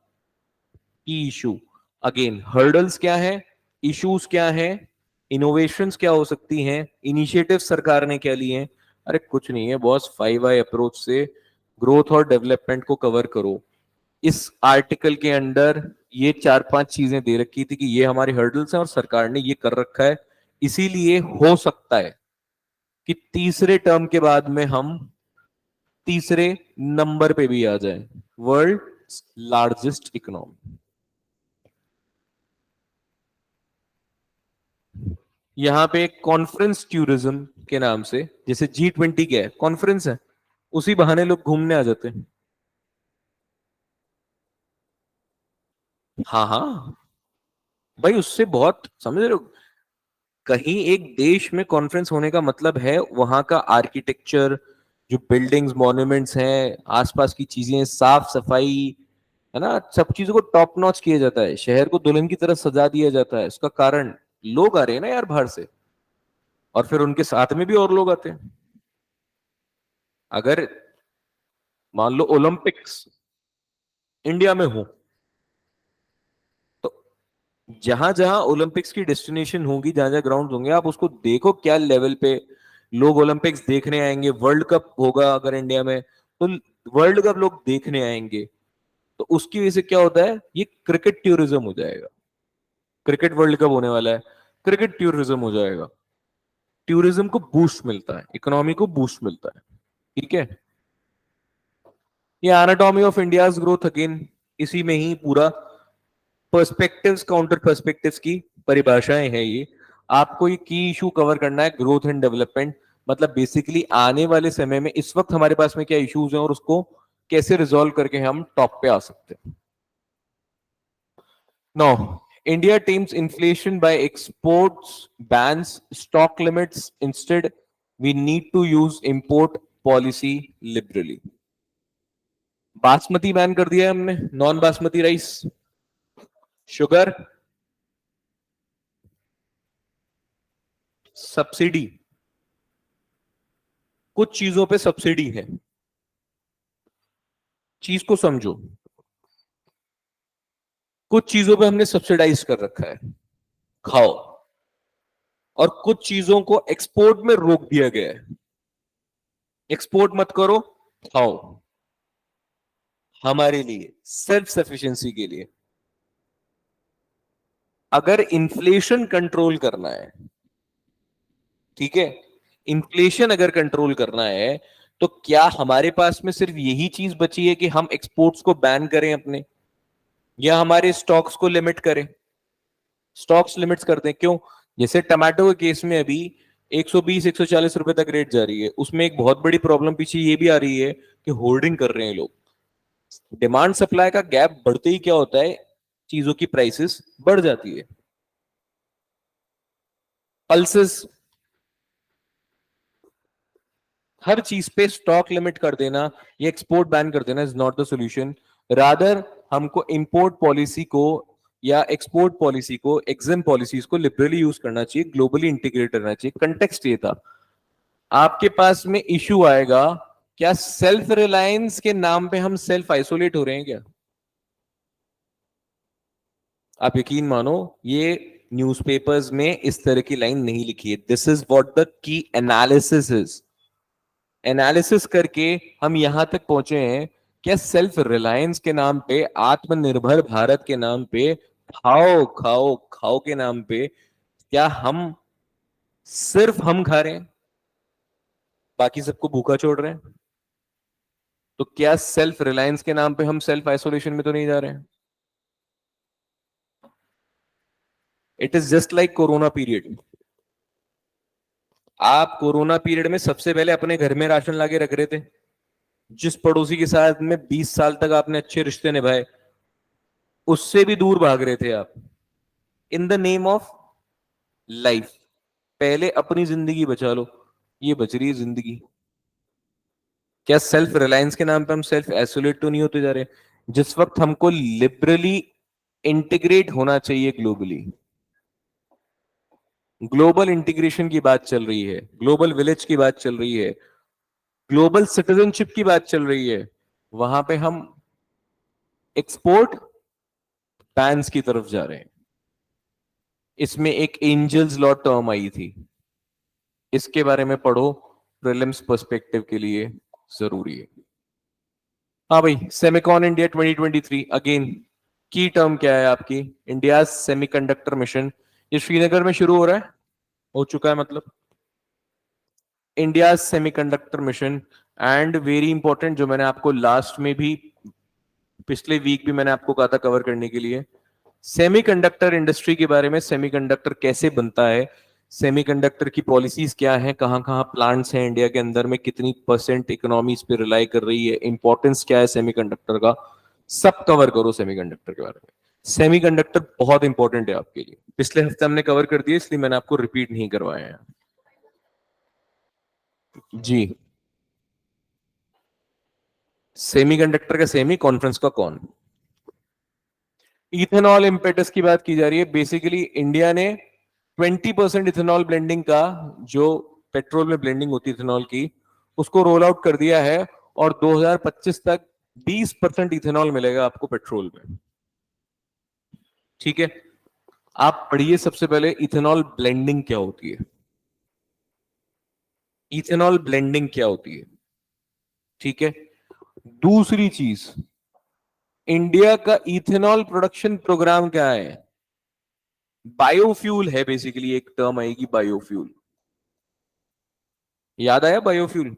की इशू। अगेन हर्डल्स क्या है, इश्यूज क्या है, इनोवेशंस क्या हो सकती हैं, इनिशिएटिव सरकार ने क्या लिए हैं? अरे कुछ नहीं है बॉस, 5I अप्रोच से ग्रोथ और डेवलपमेंट को कवर करो। इस आर्टिकल के अंडर ये 4-5 चीजें दे रखी थी कि ये हमारे हर्डल्स हैं और सरकार ने ये कर रखा है, इसीलिए हो सकता है। कि तीसरे टर्म के बाद में हम तीसरे नंबर पे भी आ जाए, वर्ल्ड लार्जेस्ट इकोनॉमी। यहां पे कॉन्फ्रेंस टूरिज्म के नाम से, जैसे G20 क्या है, कॉन्फ्रेंस है, उसी बहाने लोग घूमने आ जाते हैं। हाँ हाँ भाई, उससे बहुत, समझ रहे हो, कहीं एक देश में कॉन्फ्रेंस होने का मतलब है वहां का आर्किटेक्चर, जो बिल्डिंग्स मॉन्यूमेंट्स हैं, आसपास की चीजें, साफ सफाई, है ना, सब चीजों को टॉप नॉच किया जाता है, शहर को दुल्हन की तरह सजा दिया जाता है। उसका कारण, लोग आ रहे हैं ना यार बाहर से, और फिर उनके साथ में भी और लोग आते हैं। अगर मान लो ओलंपिक्स इंडिया में हो, तो जहां जहां ओलंपिक्स की डेस्टिनेशन होगी, जहां जहां ग्राउंड होंगे, आप उसको देखो क्या लेवल पे लोग ओलंपिक्स देखने आएंगे। वर्ल्ड कप होगा अगर इंडिया में, तो वर्ल्ड कप लोग देखने आएंगे। तो उसकी वजह से क्या होता है, ये क्रिकेट टूरिज्म हो जाएगा। क्रिकेट वर्ल्ड कप होने वाला है, क्रिकेट टूरिज्म हो जाएगा। टूरिज्म को बूस्ट मिलता है, इकोनॉमी को बूस्ट मिलता है। ठीक है, ये anatomy of India's growth again, इसी में ही पूरा पर्सपेक्टिव्स काउंटर पर्सपेक्टिव्स की परिभाषाएं हैं ये। आपको ये की इशू कवर करना है, ग्रोथ एंड डेवलपमेंट, मतलब बेसिकली आने वाले समय में इस वक्त हमारे पास में क्या इश्यूज हैं और उसको कैसे रिजॉल्व करके हम टॉप पे आ सकते हैं। No, India tames inflation by exports, bans stock limits, instead we need to use import policy liberally. Basmati ban कर दिया है हमने, non basmati rice, sugar, subsidy, कुछ चीजों पे सब्सिडी है, चीज को समझो, कुछ चीजों पे हमने सब्सिडाइज कर रखा है, खाओ, और कुछ चीजों को एक्सपोर्ट में रोक दिया गया है, एक्सपोर्ट मत करो, खाओ, हमारे लिए सेल्फ सफिशिएंसी के लिए। अगर इन्फ्लेशन कंट्रोल करना है, ठीक है, इन्फ्लेशन अगर कंट्रोल करना है, तो क्या हमारे पास में सिर्फ यही चीज बची है कि हम एक्सपोर्ट्स को बैन करें अपने, या हमारे स्टॉक्स को लिमिट करें? स्टॉक्स लिमिट्स करते हैं क्यों? जैसे टमाटो के केस में अभी 120 140 रुपए तक रेट जा रही है, उसमें एक बहुत बड़ी प्रॉब्लम पीछे ये भी आ रही है कि होल्डिंग कर रहे हैं लोग। डिमांड सप्लाई का गैप बढ़ते ही क्या होता है, चीजों की प्राइसेस बढ़ जाती है। पल्सेस, हर चीज पे स्टॉक लिमिट कर देना, ये एक्सपोर्ट बैन कर देना is not the solution. Rather हमको इंपोर्ट पॉलिसी को या एक्सपोर्ट पॉलिसी को, एग्जिम पॉलिसीज को लिबरली यूज करना चाहिए, ग्लोबली इंटीग्रेट करना चाहिए। कंटेक्स्ट ये था। आपके पास में इशू आएगा, क्या सेल्फ रिलायंस के नाम पे हम सेल्फ आइसोलेट हो रहे हैं क्या? आप यकीन मानो, ये न्यूज़पेपर्स में इस तरह की लाइन नहीं लिखी है। This is what the key analysis is. Analysis करके हम यहां तक पहुंचे हैं, क्या सेल्फ रिलायंस के नाम पे, आत्मनिर्भर भारत के नाम पे, खाओ खाओ खाओ के नाम पे, क्या हम सिर्फ हम खा रहे हैं, बाकी सबको भूखा छोड़ रहे हैं? तो क्या सेल्फ रिलायंस के नाम पे हम सेल्फ आइसोलेशन में तो नहीं जा रहे हैं? It is just like corona period. आप कोरोना पीरियड में सबसे पहले अपने घर में राशन लाके रख रहे थे, जिस पड़ोसी के साथ में 20 साल तक आपने अच्छे रिश्ते निभाए, उससे भी दूर भाग रहे थे आप, in the name of life. पहले अपनी जिंदगी बचा लो, ये बच रही है जिंदगी। क्या सेल्फ रिलायंस के नाम पे हम सेल्फ आइसोलेट तो नहीं होते जा रहे? जिस वक्त हमको लिबरली इंटीग्रेट होना चाहिए ग्लोबली, ग्लोबल इंटीग्रेशन की बात चल रही है, ग्लोबल विलेज की बात चल रही है, ग्लोबल सिटीजनशिप की बात चल रही है, वहां पे हम एक्सपोर्ट बैन्स की तरफ जा रहे हैं। इसमें एक एंजल्स लॉ टर्म आई थी, इसके बारे में पढ़ो, प्रीलिम्स पर्सपेक्टिव के लिए जरूरी है। हाँ भाई, सेमिकॉन इंडिया 2023 अगेन, की टर्म क्या है आपकी? India semiconductor mission. ये श्रीनगर में शुरू हो रहा है, हो चुका है मतलब। India semiconductor mission, and very important जो मैंने आपको लास्ट में भी, पिछले वीक भी मैंने आपको कहा था कवर करने के लिए, सेमीकंडक्टर इंडस्ट्री के बारे में, सेमीकंडक्टर कैसे बनता है, सेमीकंडक्टर की पॉलिसीज क्या हैं, कहाँ कहाँ प्लांट्स हैं इंडिया के अंदर में, कितनी परसेंट इकोनॉमी इस पे रिलाई कर रही है, इंपॉर्टेंस क्या है सेमीकंडक्टर का, सब कवर करो सेमीकंडक्टर के बारे में। सेमीकंडक्टर बहुत इंपॉर्टेंट है आपके लिए, पिछले हफ्ते हमने कवर कर दिया इसलिए मैंने आपको रिपीट नहीं करवाया है जी। सेमीकंडक्टर का सेमी, कॉन्फ्रेंस का कौन। इथेनॉल इम्पेटस की बात की जा रही है। बेसिकली इंडिया ने 20% इथेनॉल ब्लेंडिंग का, जो पेट्रोल में ब्लेंडिंग होती है इथेनॉल की, उसको रोल आउट कर दिया है, और 2025 तक 20% इथेनॉल मिलेगा आपको पेट्रोल में। ठीक है, आप पढ़िए सबसे पहले इथेनॉल ब्लेंडिंग क्या होती है। इथेनॉल ब्लेंडिंग क्या होती है, ठीक है। दूसरी चीज, इंडिया का इथेनॉल प्रोडक्शन प्रोग्राम क्या है। बायोफ्यूल है, बेसिकली एक टर्म आएगी बायोफ्यूल, याद आया बायोफ्यूल।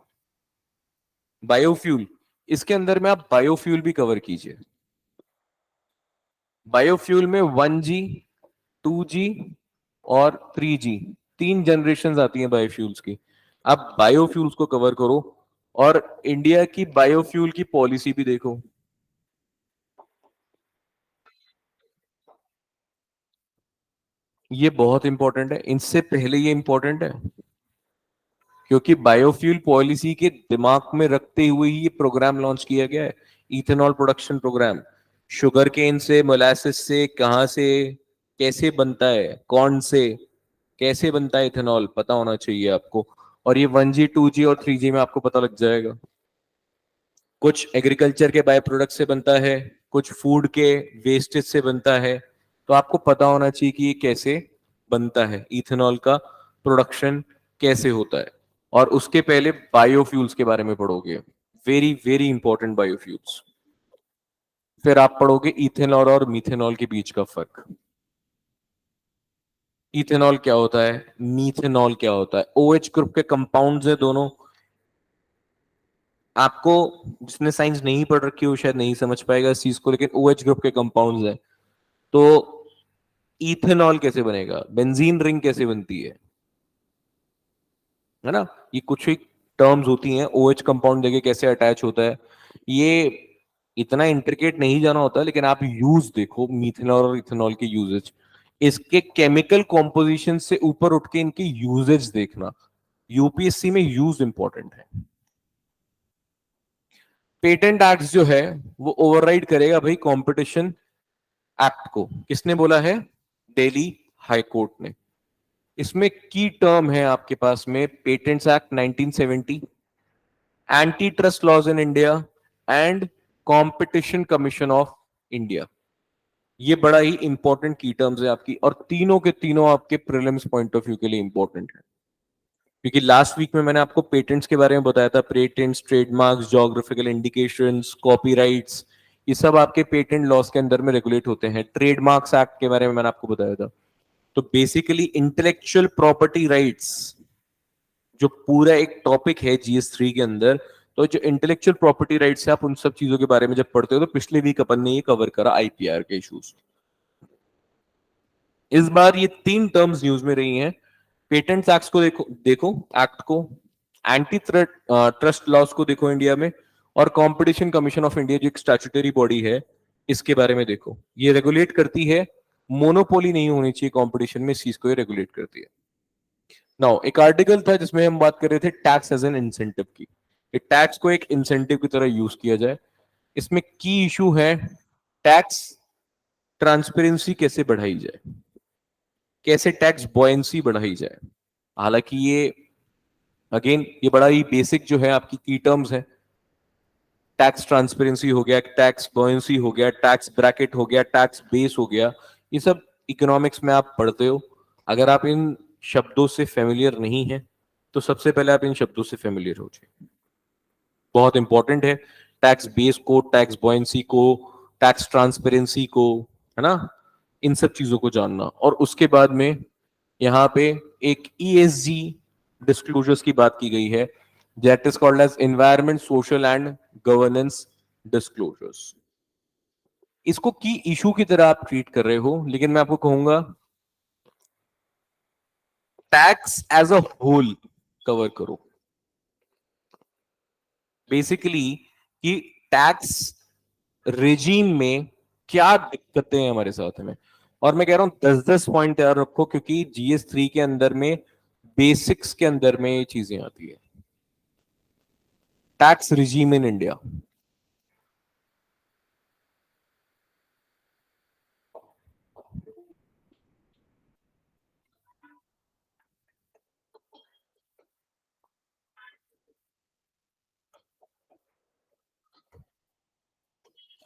बायोफ्यूल, इसके अंदर में आप बायोफ्यूल भी कवर कीजिए। बायोफ्यूल में 1G, 2G और 3G, 3 जनरेशन आती हैं बायोफ्यूल्स की। आप बायोफ्यूल्स को कवर करो, और इंडिया की बायोफ्यूल की पॉलिसी भी देखो। ये बहुत इंपॉर्टेंट है, इनसे पहले ये इंपॉर्टेंट है, क्योंकि बायोफ्यूल पॉलिसी के दिमाग में रखते हुए ही ये प्रोग्राम लॉन्च किया गया है, ethanol production programme. Sugar cane से, मोलासिस से, कहां से, कैसे बनता है, कौन से, कैसे बनता है इथेनॉल, पता होना चाहिए आपको। और ये 1G, 2G और 3G में आपको पता लग जाएगा। कुछ एग्रीकल्चर के बाय प्रोडक्ट से बनता है, कुछ फूड के वेस्टेज से बनता है, तो आपको पता होना चाहिए कि ये कैसे बनता है, इथेनॉल का प्रोडक्शन कैसे होता है। और उसके पहले बायोफ्यूल्स के बारे में पढ़ोगे, वेरी वेरी इंपॉर्टेंट बायोफ्यूल्स। फिर आप पढ़ोगे इथेनॉल और मीथेनॉल के बीच का फर्क। इथेनॉल क्या होता है, मीथेनॉल क्या होता है। OH ग्रुप के कंपाउंड्स है दोनों। आपको, जिसने साइंस नहीं पढ़ रखी हो शायद नहीं समझ पाएगा इस चीज को, लेकिन OH ग्रुप के कंपाउंड्स है। तो इथेनॉल कैसे बनेगा, बेंजीन रिंग कैसे बनती है ना, ये कुछ ही टर्म्स होती हैं। OH कंपाउंड देखिए कैसे अटैच होता है, ये इतना इंट्रिकेट नहीं जाना होता, लेकिन आप यूज देखो मीथेनॉल और इथेनॉल के यूजेज, इसके केमिकल कॉम्पोजिशन से ऊपर उठ के इनके यूजेज देखना। यूपीएससी में यूज इंपॉर्टेंट है। पेटेंट एक्ट जो है वो ओवरराइड करेगा भाई कंपटीशन एक्ट को। किसने बोला है, दिल्ली हाई कोर्ट ने। इसमें की टर्म है आपके पास में patents act 1970, anti trust laws in India, and competition commission of India. ये बड़ा ही इंपॉर्टेंट की टर्म्स है आपकी, और तीनों के तीनों आपके प्रीलिम्स पॉइंट ऑफ व्यू के लिए इंपॉर्टेंट है। क्योंकि लास्ट वीक में मैंने आपको पेटेंट्स के बारे में बताया था, patents, trademarks, geographical indications, copyrights, ये सब आपके पेटेंट लॉस के अंदर में रेगुलेट होते हैं। ट्रेडमार्क्स एक्ट के बारे में मैंने आपको बताया था। तो बेसिकली इंटेलेक्चुअल प्रॉपर्टी राइट्स जो पूरा एक टॉपिक है GS3 के अंदर, तो जो इंटेलेक्चुअल प्रॉपर्टी राइट्स है, आप उन सब चीजों के बारे में जब पढ़ते हो, तो पिछले वीक अपन ने ये कवर करा IPR के इश्यूज। इस बार ये 3 टर्म्स न्यूज में रही हैं। पेटेंट्स एक्ट को देखो, एक्ट को, एंटी ट्रस्ट लॉस को देखो इंडिया में, और कंपटीशन कमीशन ऑफ इंडिया जो एक स्टैट्यूटरी बॉडी है, इसके बारे में देखो। ये रेगुलेट करती है, मोनोपोली नहीं होनी चाहिए कंपटीशन में, इस चीज को ये रेगुलेट करती है। नाउ एक आर्टिकल था जिसमें हम बात कर रहे थे टैक्स एज एन इंसेंटिव की, टैक्स को एक इंसेंटिव की तरह यूज किया जाए। इसमें की इशू है टैक्स ट्रांसपेरेंसी कैसे बढ़ाई जाए, कैसे टैक्स बॉयंसी बढ़ाई जाए। हालांकि ये अगेन ये बड़ा ही बेसिक जो है आपकी की टर्म्स है। टैक्स ट्रांसपेरेंसी हो गया, टैक्स बॉयंसी हो गया, टैक्स ब्रैकेट हो गया, टैक्स बेस हो गया, ये सब इकोनॉमिक्स में आप पढ़ते हो। अगर आप इन शब्दों से फेमिलियर नहीं है, तो सबसे पहले आप इन शब्दों से फेमिलियर हो जाए। बहुत इंपॉर्टेंट है टैक्स बेस को, टैक्स बॉयंसी को, टैक्स ट्रांसपेरेंसी को, है ना, इन सब चीजों को जानना। और उसके बाद में यहाँ पे एक ESG डिस्क्लोजर्स की बात की गई है, that is called as environment, social and governance disclosures. इसको की इशू की तरह आप ट्रीट कर रहे हो, लेकिन मैं आपको कहूंगा tax as a whole cover करो। बेसिकली कि टैक्स रेजीम में क्या दिक्कतें हैं हमारे साथ में, और मैं कह रहा हूं 10-10 पॉइंट तैयार रखो, क्योंकि GS3 के अंदर में बेसिक्स के अंदर में ये चीजें आती है। टैक्स रिजीम इन इंडिया,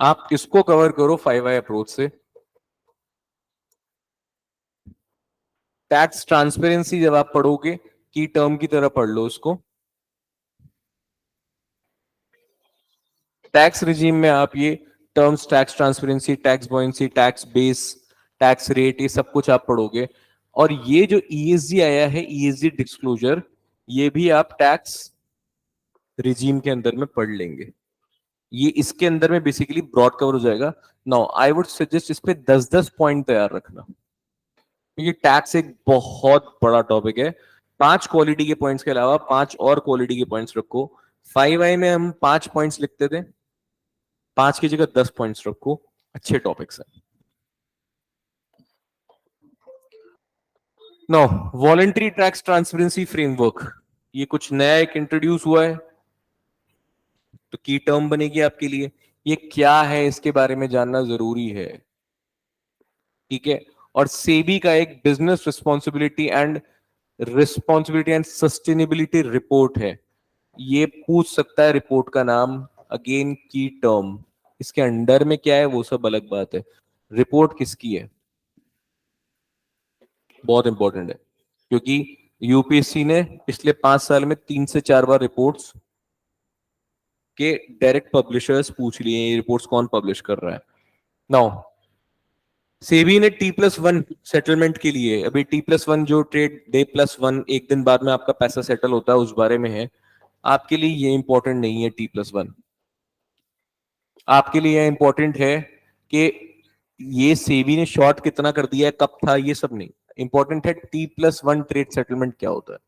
आप किसको कवर करो 5I अप्रोच से। टैक्स ट्रांसपेरेंसी जब आप पढ़ोगे की टर्म की तरह पढ़ लो उसको। टैक्स रिजीम में आप ये terms tax transparency, tax buoyancy, tax base, tax rate, ये सब कुछ आप पढ़ोगे। और ये जो ESG आया है, ESG डिस्क्लोजर, ये भी आप टैक्स रिजीम के अंदर में पढ़ लेंगे। ये इसके अंदर में बेसिकली ब्रॉड कवर हो जाएगा। नाउ आई वुड सजेस्ट इस पे 10-10 पॉइंट तैयार रखना, क्योंकि टैक्स एक बहुत बड़ा टॉपिक है। 5 क्वालिटी के पॉइंट्स के अलावा 5 और क्वालिटी के पॉइंट्स रखो। 5I में हम 5 पॉइंट्स लिखते थे, 5 की जगह 10 पॉइंट्स रखो। अच्छे टॉपिक्स हैं। No, voluntary tax transparency framework, ये कुछ नया एक इंट्रोड्यूस हुआ है, तो की टर्म बनेगी आपके लिए। ये क्या है इसके बारे में जानना जरूरी है, ठीक है। और सेबी का एक business responsibility and sustainability report है, ये पूछ सकता है रिपोर्ट का नाम। अगेन की टर्म, इसके अंडर में क्या है वो सब अलग बात है। रिपोर्ट किसकी है, बहुत इंपॉर्टेंट है, क्योंकि यूपीएससी ने पिछले 5 साल में 3 से 4 बार रिपोर्ट्स के डायरेक्ट पब्लिशर्स पूछ लिए, ये रिपोर्ट्स कौन पब्लिश कर रहा है। नाउ सेबी ने T+1 सेटलमेंट के लिए, अभी T+1 जो ट्रेड Day+1 एक दिन बाद में आपका पैसा सेटल होता है, उस बारे में है। आपके लिए ये इंपॉर्टेंट नहीं है T+1। आपके लिए इंपॉर्टेंट है कि ये सेबी ने शॉर्ट कितना कर दिया है, कब था, ये सब नहीं इंपॉर्टेंट है। T+1 ट्रेड सेटलमेंट क्या होता है।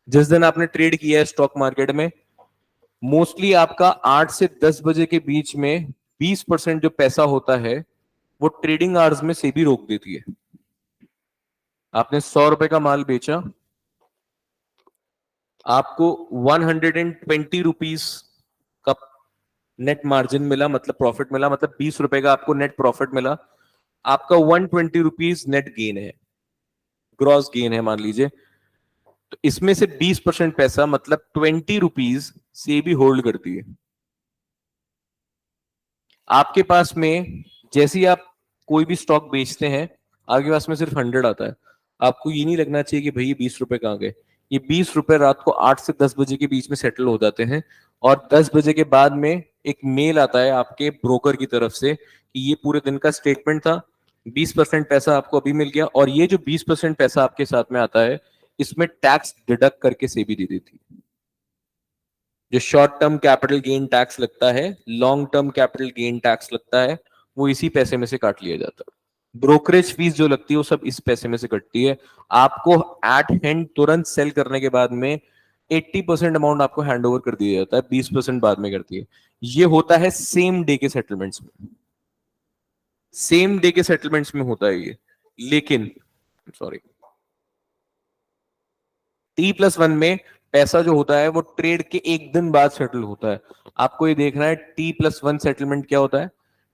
जिस दिन आपने ट्रेड किया है स्टॉक मार्केट में, मोस्टली आपका 8 से 10 बजे के बीच में 20% जो पैसा होता है वो ट्रेडिंग आवर्स में सेबी रोक देती है। आपने 100 रुपए का माल बेचा, आपको 120 रुपीज का नेट मार्जिन मिला, मतलब प्रॉफिट मिला, मतलब 20 रुपए का आपको नेट प्रॉफिट मिला। आपका 120 रुपीज नेट गेन है, ग्रॉस गेन है मान लीजिए। तो इसमें से 20% पैसा मतलब 20 रुपीज सेबी होल्ड करती है आपके पास में। जैसे ही आप कोई भी स्टॉक बेचते हैं, आपके पास में सिर्फ 100 आता है। आपको ये नहीं लगना चाहिए कि भाई ये 20 रुपए कहाँ गए। ये 20 रुपए रात को 8 से 10 बजे के बीच में सेटल हो जाते हैं, और 10 बजे के बाद में एक मेल आता है आपके ब्रोकर की तरफ से कि ये पूरे दिन का स्टेटमेंट था, 20% पैसा आपको अभी मिल गया। और ये जो 20% पैसा आपके साथ में आता है, इसमें टैक्स डिडक्ट करके सेबी दे देती है। जो short term capital gain tax लगता है, long term capital gain tax लगता है, वो इसी पैसे में से काट लिया जाता है। ब्रोकरेज फीस जो लगती है वो सब इस पैसे में से कटती है। आपको एट हैंड तुरंत सेल करने के बाद में 80% अमाउंट आपको हैंड ओवर कर दिया जाता है, 20% बाद में करती है। ये होता है सेम डे के सेटलमेंट्स में, सेम डे के सेटलमेंट्स में होता है ये। लेकिन सॉरी, T+1 में पैसा जो होता है वो ट्रेड के एक दिन बाद सेटल होता है। आपको ये देखना है T+1 सेटलमेंट क्या होता है,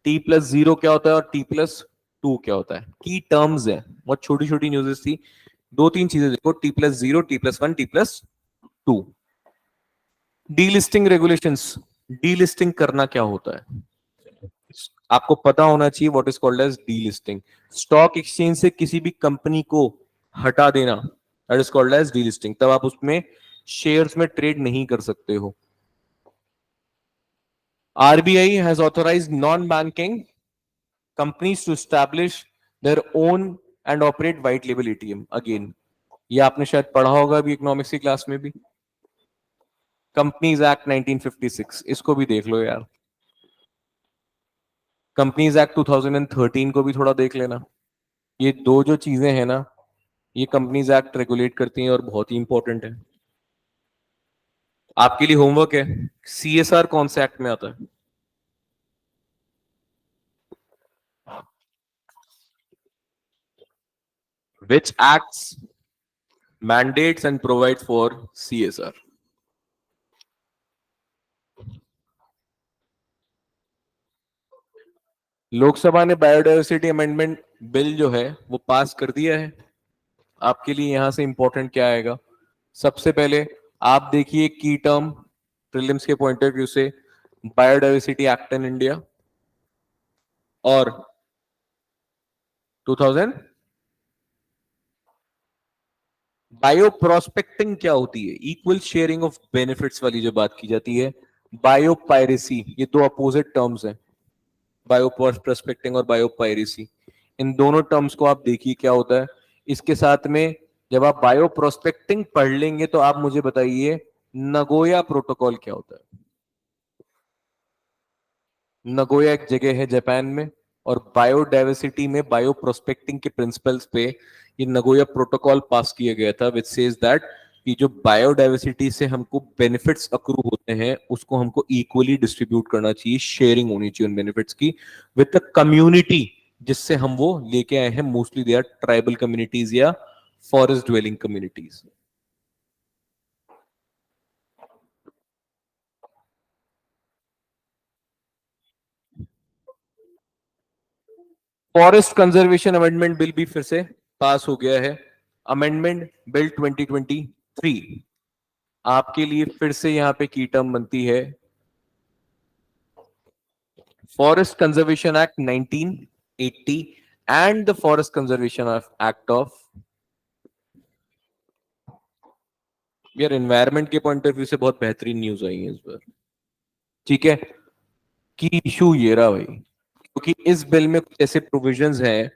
T+0 क्या होता है, और T+2 क्या होता है। की टर्म्स है, बहुत छोटी छोटी न्यूज़ेस थी। 2-3 चीजें देखो, T+0, T+1, T+2। Delisting regulations, delisting करना क्या होता है, आपको पता होना चाहिए। What is called as delisting, stock exchange से किसी भी कंपनी को हटा देना, that is called as delisting. तब आप उसमें शेयर्स में ट्रेड नहीं कर सकते हो। RBI has authorized non-banking companies to establish their own and operate white label ATM. Again, ये आपने शायद पढ़ा होगा अभी इकोनॉमिक्स की क्लास में भी। कंपनीज एक्ट 1956, इसको भी देख लो यार। कंपनीज एक्ट 2013 को भी थोड़ा देख लेना। ये दो जो चीजें हैं ना, ये कंपनीज एक्ट रेगुलेट करती हैं और बहुत ही इंपॉर्टेंट है। आपके लिए होमवर्क है, सीएसआर कौन से एक्ट में आता है? Which acts mandates and provides for CSR? Lok Sabha ने बायोडायवर्सिटी अमेंडमेंट बिल जो है वो पास कर दिया है। आपके लिए यहां से इंपॉर्टेंट क्या आएगा? सबसे पहले आप देखिए की टर्म प्रीलिम्स के पॉइंट ऑफ व्यू से, बायोडायवर्सिटी एक्ट इन इंडिया और 2000। बायो प्रोस्पेक्टिंग क्या होती है? इक्वल शेयरिंग ऑफ बेनिफिट्स वाली जो बात की जाती है। बायो पायरेसी, ये दो अपोजिट टर्म्स हैं, बायो प्रोस्पेक्टिंग और बायो पायरेसी। इन दोनों टर्म्स को आप देखिए क्या होता है। इसके साथ में जब आप बायो प्रोस्पेक्टिंग पढ़ लेंगे तो आप मुझे बताइए नगोया प्रोटोकॉल क्या होता है। नगोया एक जगह है जापान में, और बायोडाइवर्सिटी में बायो प्रोस्पेक्टिंग के प्रिंसिपल्स पे ये नगोया प्रोटोकॉल पास किया गया था, विच सेज दैट कि जो बायोडाइवर्सिटी से हमको बेनिफिट्स अक्रू होते हैं उसको हमको इक्वली डिस्ट्रीब्यूट करना चाहिए, शेयरिंग होनी चाहिए उन बेनिफिट्स की विद द कम्युनिटी जिससे हम वो लेके आए हैं। Mostly they are tribal communities या forest dwelling communities. Forest conservation amendment bill भी फिर से पास हो गया है, अमेंडमेंट बिल 2023। आपके लिए फिर से यहां पे की टर्म बनती है forest conservation act 1980 and the forest conservation act of. यार एनवायरमेंट के पॉइंट ऑफ व्यू से बहुत बेहतरीन न्यूज आई है इस बार, ठीक है। की इशू ये रहा भाई, क्योंकि इस बिल में कुछ ऐसे प्रोविजंस हैं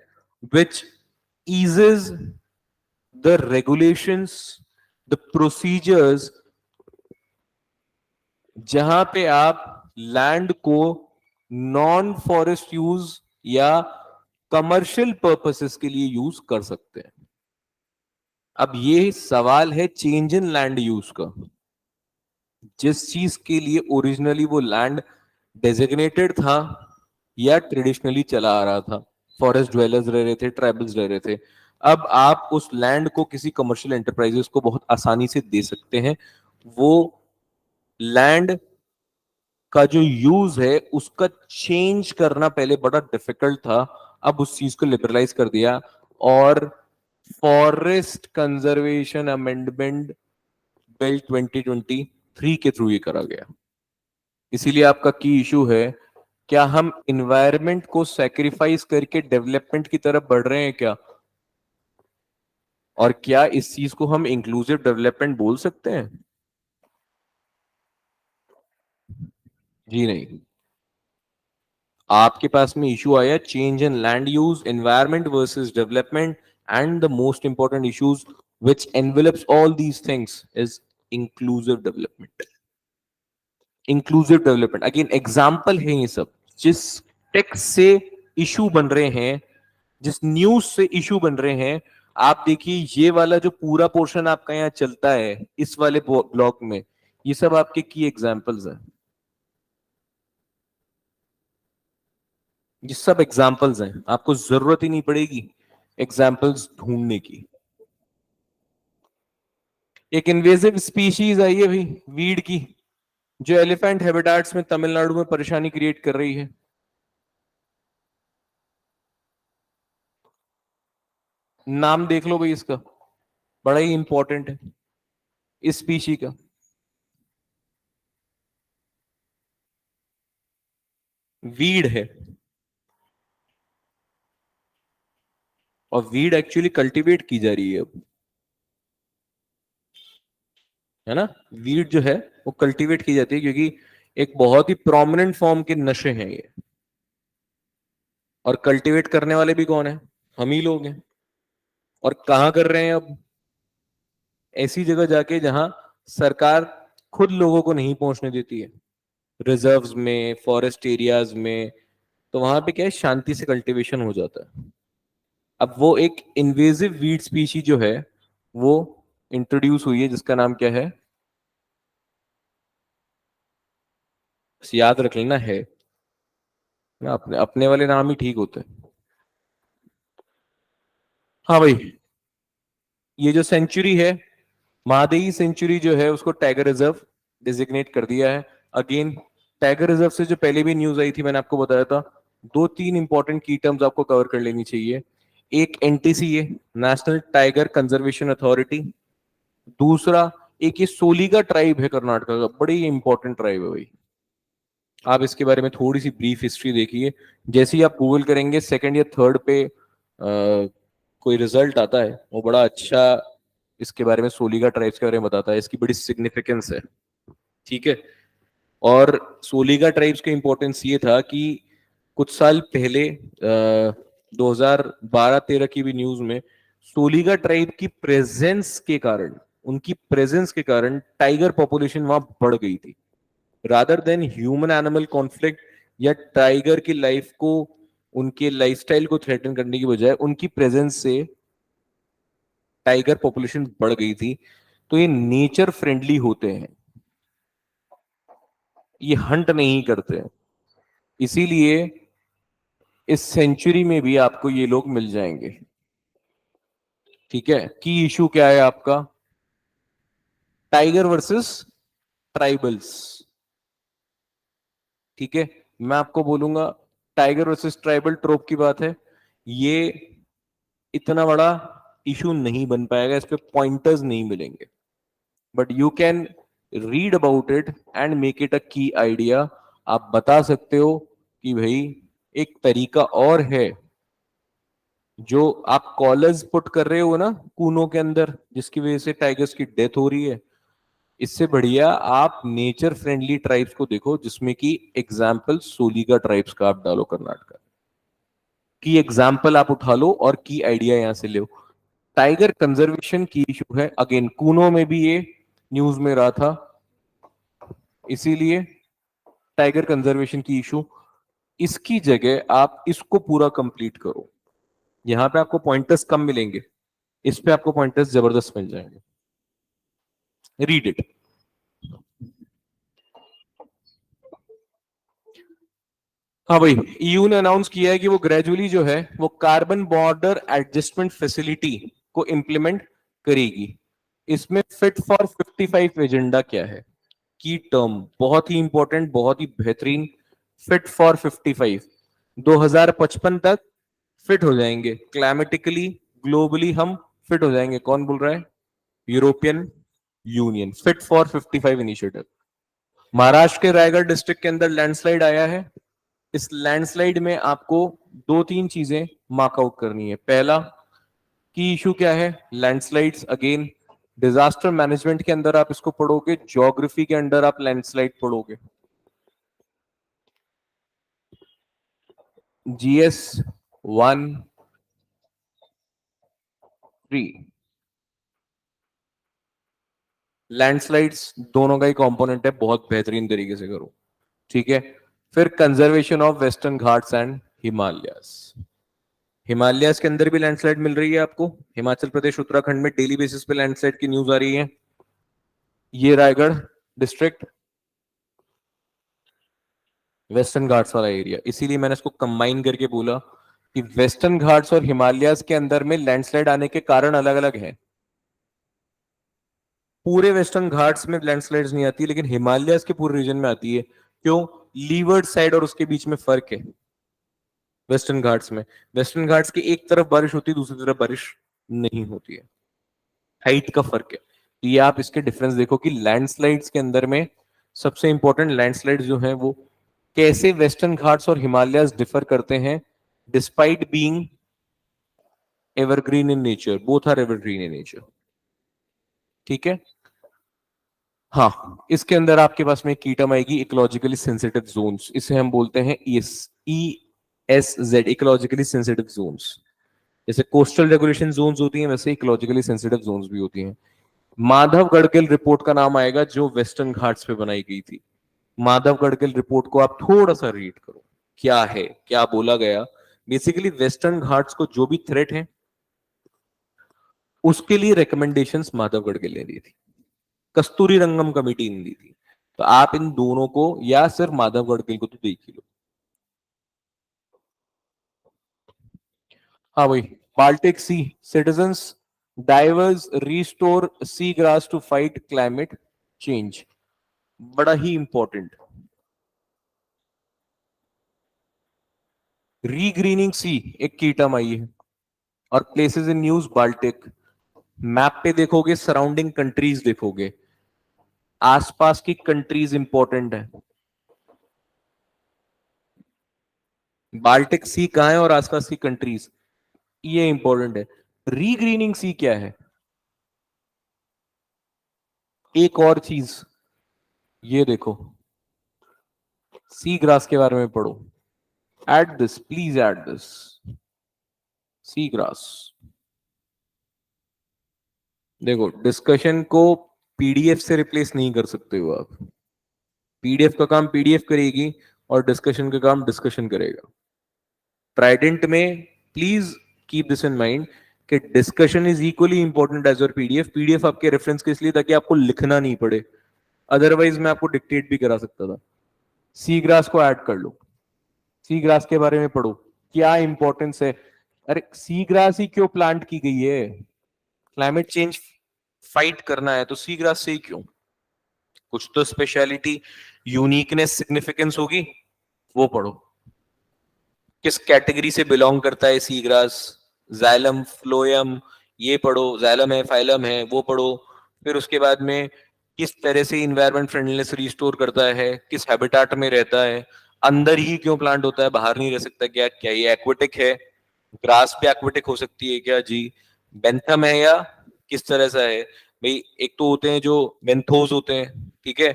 विच eases the regulations, the procedures, जहां पे आप लैंड को नॉन फॉरेस्ट यूज या कमर्शियल पर्पसेस के लिए यूज कर सकते हैं। अब ये सवाल है चेंज इन लैंड यूज का। जिस चीज के लिए ओरिजिनली वो लैंड डेजिग्नेटेड था या ट्रेडिशनली चला आ रहा था, फॉरेस्ट ड्वेलर्स रह रहे थे, ट्राइबल्स रह रहे थे, अब आप उस लैंड को किसी कमर्शियल एंटरप्राइजेस को बहुत आसानी से दे सकते हैं। वो लैंड का जो यूज है उसका चेंज करना पहले बड़ा डिफिकल्ट था, अब उस चीज को लिबरलाइज कर दिया। और फॉरेस्ट कंजर्वेशन अमेंडमेंट बिल 2023 के थ्रू ये करा गया। इसीलिए आपका की इशू है, क्या हम इन्वायरमेंट को सैक्रिफाइस करके डेवलपमेंट की तरफ बढ़ रहे हैं क्या? और क्या इस चीज को हम इंक्लूसिव डेवलपमेंट बोल सकते हैं? जी नहीं। आपके पास में इशू आया change in land use, environment versus development, and the most important issues which envelopes all these things is inclusive development. Inclusive development again example है ये सब, जिस टेक्स्ट से इशू बन रहे हैं, जिस न्यूज से इशू बन रहे हैं। आप देखिए ये वाला जो पूरा पोर्शन आपका यहाँ चलता है इस वाले ब्लॉक में, ये सब आपके की एग्जांपल्स हैं। ये सब एग्जाम्पल्स हैं, आपको जरूरत ही नहीं पड़ेगी एग्जाम्पल्स ढूंढने की। एक इन्वेजिव स्पीशीज आई है भाई वीड की, जो एलिफेंट हैबिटाट्स में तमिलनाडु में परेशानी क्रिएट कर रही है। नाम देख लो भाई इसका, बड़ा ही इंपॉर्टेंट है इस स्पीशी का। वीड है, और वीड एक्चुअली कल्टीवेट की जा रही है अब, है ना। वीड जो है वो कल्टीवेट की जाती है क्योंकि एक बहुत ही प्रोमिनेंट फॉर्म के नशे हैं ये, और कल्टीवेट करने वाले भी कौन है? हम ही लोग हैं। और कहां कर रहे हैं अब? ऐसी जगह जाके जहां सरकार खुद लोगों को नहीं पहुंचने देती है, रिजर्व्स में, फॉरेस्ट एरियाज में, तो वहां पे क्या है, शांति से कल्टीवेशन हो जाता है। अब वो एक इन्वेजिव वीड स्पीशी जो है वो इंट्रोड्यूस हुई है, जिसका नाम क्या है, बस याद रख लेना है ना, अपने अपने वाले नाम ही ठीक होते हैं। हाँ भाई, ये जो सेंचुरी है, महादेई सेंचुरी जो है, उसको टाइगर रिजर्व डिजिग्नेट कर दिया है। अगेन, टाइगर रिजर्व से जो पहले भी न्यूज आई थी, मैंने आपको बताया था, दो तीन इंपॉर्टेंट की टर्म्स आपको कवर कर लेनी चाहिए। एक एनटीसी है, नेशनल टाइगर कंजर्वेशन अथॉरिटी। दूसरा, एक ये सोलीगा ट्राइब है कर्नाटका का, बड़ी इंपॉर्टेंट ट्राइब है भाई। आप इसके बारे में थोड़ी सी ब्रीफ हिस्ट्री देखिए, जैसे ही आप गूगल करेंगे सेकंड या थर्ड पे कोई रिजल्ट आता है, वो बड़ा अच्छा इसके बारे में, सोलीगा ट्राइब्स के बारे में बताता है, इसकी बड़ी सिग्निफिकेंस है। ठीक है। और सोलीगा ट्राइब्स का इंपॉर्टेंस ये था कि कुछ साल पहले 2012-13 की भी न्यूज में सोलीगा ट्राइब की प्रेजेंस के कारण, उनकी प्रेजेंस के कारण टाइगर पॉपुलेशन वहां बढ़ गई थी। Rather than human animal conflict या टाइगर की लाइफ को, उनके लाइफस्टाइल को थ्रेटन करने की बजाय, उनकी प्रेजेंस से टाइगर पॉपुलेशन बढ़ गई थी। तो ये नेचर फ्रेंडली होते हैं, ये हंट नहीं करते हैं, इसीलिए इस सेंचुरी में भी आपको ये लोग मिल जाएंगे। ठीक है। की इशू क्या है आपका, टाइगर वर्सेस ट्राइबल्स। ठीक है। मैं आपको बोलूंगा, टाइगर वर्सेस ट्राइबल ट्रोप की बात है, ये इतना बड़ा इशू नहीं बन पाएगा, इस पे पॉइंटर्स नहीं मिलेंगे, but you can read about it and make it a की आइडिया। आप बता सकते हो कि भाई एक तरीका और है, जो आप कॉलर्स पुट कर रहे हो ना कूनों के अंदर, जिसकी वजह से टाइगर्स की डेथ हो रही है, इससे बढ़िया आप नेचर फ्रेंडली ट्राइब्स को देखो, जिसमें कि एग्जाम्पल सोलीगा ट्राइब्स का आप डालो कर्नाटका की, एग्जाम्पल आप उठा लो और की आइडिया यहां से लो। टाइगर कंजर्वेशन की इशू है, अगेन कूनो में भी ये न्यूज में रहा था, इसीलिए टाइगर कंजर्वेशन की इशू, इसकी जगह आप इसको पूरा कंप्लीट करो। यहां पे आपको पॉइंटर्स कम मिलेंगे, इस पे आपको पॉइंटर्स जबरदस्त मिल जाएंगे। Read it. हाँ भाई, ईयू ने अनाउंस किया है कि वो ग्रेजुअली जो है वो कार्बन बॉर्डर एडजस्टमेंट फैसिलिटी को इंप्लीमेंट करेगी। इसमें फिट फॉर 55 एजेंडा क्या है, की टर्म बहुत ही इंपॉर्टेंट, बहुत ही बेहतरीन। फिट फॉर 55, 2055 तक फिट हो जाएंगे क्लाइमेटिकली, ग्लोबली हम फिट हो जाएंगे। कौन बोल रहा है, European union. Fit for 55 initiative. Maharashtra के रायगढ़ डिस्ट्रिक्ट के अंदर लैंडस्लाइड आया है। इस लैंडस्लाइड में आपको दो तीन चीजें मार्कआउट करनी है। पहला की इशू क्या है, लैंडस्लाइड्स। अगेन, डिजास्टर मैनेजमेंट के अंदर आप इसको पढ़ोगे, ज्योग्राफी के अंदर आप लैंडस्लाइड पढ़ोगे। जीएस 1-3 लैंडस्लाइड्स दोनों का ही कंपोनेंट है, बहुत बेहतरीन तरीके से करो। ठीक है। फिर conservation of western Ghats and Himalayas. Himalayas के अंदर भी लैंडस्लाइड मिल रही है आपको, हिमाचल प्रदेश उत्तराखंड में डेली बेसिस पे लैंडस्लाइड की न्यूज आ रही है। ये रायगढ़ डिस्ट्रिक्ट वेस्टर्न घाट्स वाला एरिया, इसीलिए मैंने इसको कंबाइन करके बोला कि वेस्टर्न घाट्स और हिमालयस के अंदर में लैंडस्लाइड आने के कारण अलग अलग हैं। पूरे वेस्टर्न घाट्स में लैंडस्लाइड्स नहीं आती, लेकिन हिमालयस के पूरे रीजन में आती है। क्यों, लीवर्ड साइड और उसके बीच में फर्क है। वेस्टर्न घाट्स में, वेस्टर्न घाट्स की एक तरफ बारिश होती है, दूसरी तरफ बारिश नहीं होती है, हाइट का फर्क है। तो ये आप इसके डिफरेंस देखो कि लैंडस्लाइड्स के अंदर में सबसे इंपॉर्टेंट लैंडस्लाइड्स जो हैं वो कैसे वेस्टर्न घाट्स और हिमालयस डिफर करते हैं, despite being evergreen in nature, both are evergreen in nature. ठीक है। हाँ, इसके अंदर आपके पास में की टर्म आएगी, इकोलॉजिकली सेंसिटिव जोन्स। इसे हम बोलते हैं ESZ, इकोलॉजिकली सेंसिटिव जोन्स। जैसे कोस्टल रेगुलेशन जोन्स होती हैं, वैसे इकोलॉजिकली सेंसिटिव जोन्स भी होती हैं। माधव गडगिल रिपोर्ट का नाम आएगा जो वेस्टर्न घाट्स पे बनाई गई थी। माधव गडगिल रिपोर्ट को आप थोड़ा सा रीड करो, क्या है, क्या बोला गया। बेसिकली वेस्टर्न घाट्स को जो भी थ्रेट है उसके लिए रिकमेंडेशंस माधव गडगिल ने दी थी, कस्तूरी रंगम कमेटी ने दी थी। तो आप इन दोनों को या सिर्फ माधव गडगिल को तो देख ही लो। हाँ भाई, Baltic sea citizens divers restore seagrass to fight climate change, बड़ा ही इंपॉर्टेंट। रीग्रीनिंग सी एक की टर्म आई है, और places in news Baltic. Map पे देखोगे, सराउंडिंग कंट्रीज देखोगे, आसपास की कंट्रीज इंपॉर्टेंट है। बाल्टिक सी कहां है और आसपास की कंट्रीज, ये इंपॉर्टेंट है। रीग्रीनिंग सी क्या है? एक और चीज ये देखो, सी ग्रास के बारे में पढ़ो। Add this, please add this, sea grass. देखो, डिस्कशन को पीडीएफ से रिप्लेस नहीं कर सकते हो आप। पीडीएफ का काम पीडीएफ करेगी और डिस्कशन का काम डिस्कशन करेगा। ट्राइडेंट में please keep this in mind कि discussion is equally important as your PDF. PDF आपके रेफरेंस के इसलिए ताकि आपको लिखना नहीं पड़े, अदरवाइज मैं आपको डिक्टेट भी करा सकता था। सी ग्रास को ऐड कर लो, सी ग्रास के बारे में पढ़ो, क्या इंपॉर्टेंस है। अरे सी ग्रास ही क्यों प्लांट की गई है? क्लाइमेट चेंज फाइट करना है तो सी ग्रास से ही क्यों? कुछ तो स्पेशलिटी, यूनिकनेस, सिग्निफिकेंस होगी, वो पढ़ो। किस कैटेगरी से बिलोंग करता है सी ग्रास, जाइलम, फ्लोएम, ये पढ़ो। जाइलम है, फाइलम है, वो पढ़ो। फिर उसके बाद में किस तरह से इन्वायरमेंट फ्रेंडलीनेस रिस्टोर करता है, किस हैबिटाट में रहता है, अंदर ही क्यों प्लांट होता है, बाहर नहीं रह सकता क्या? क्या ये एक्वेटिक है? ग्रास भी एक्वेटिक हो सकती है क्या जी? बेंथम है या किस तरह से है भाई? एक तो होते हैं जो बेंथोस होते हैं, ठीक है,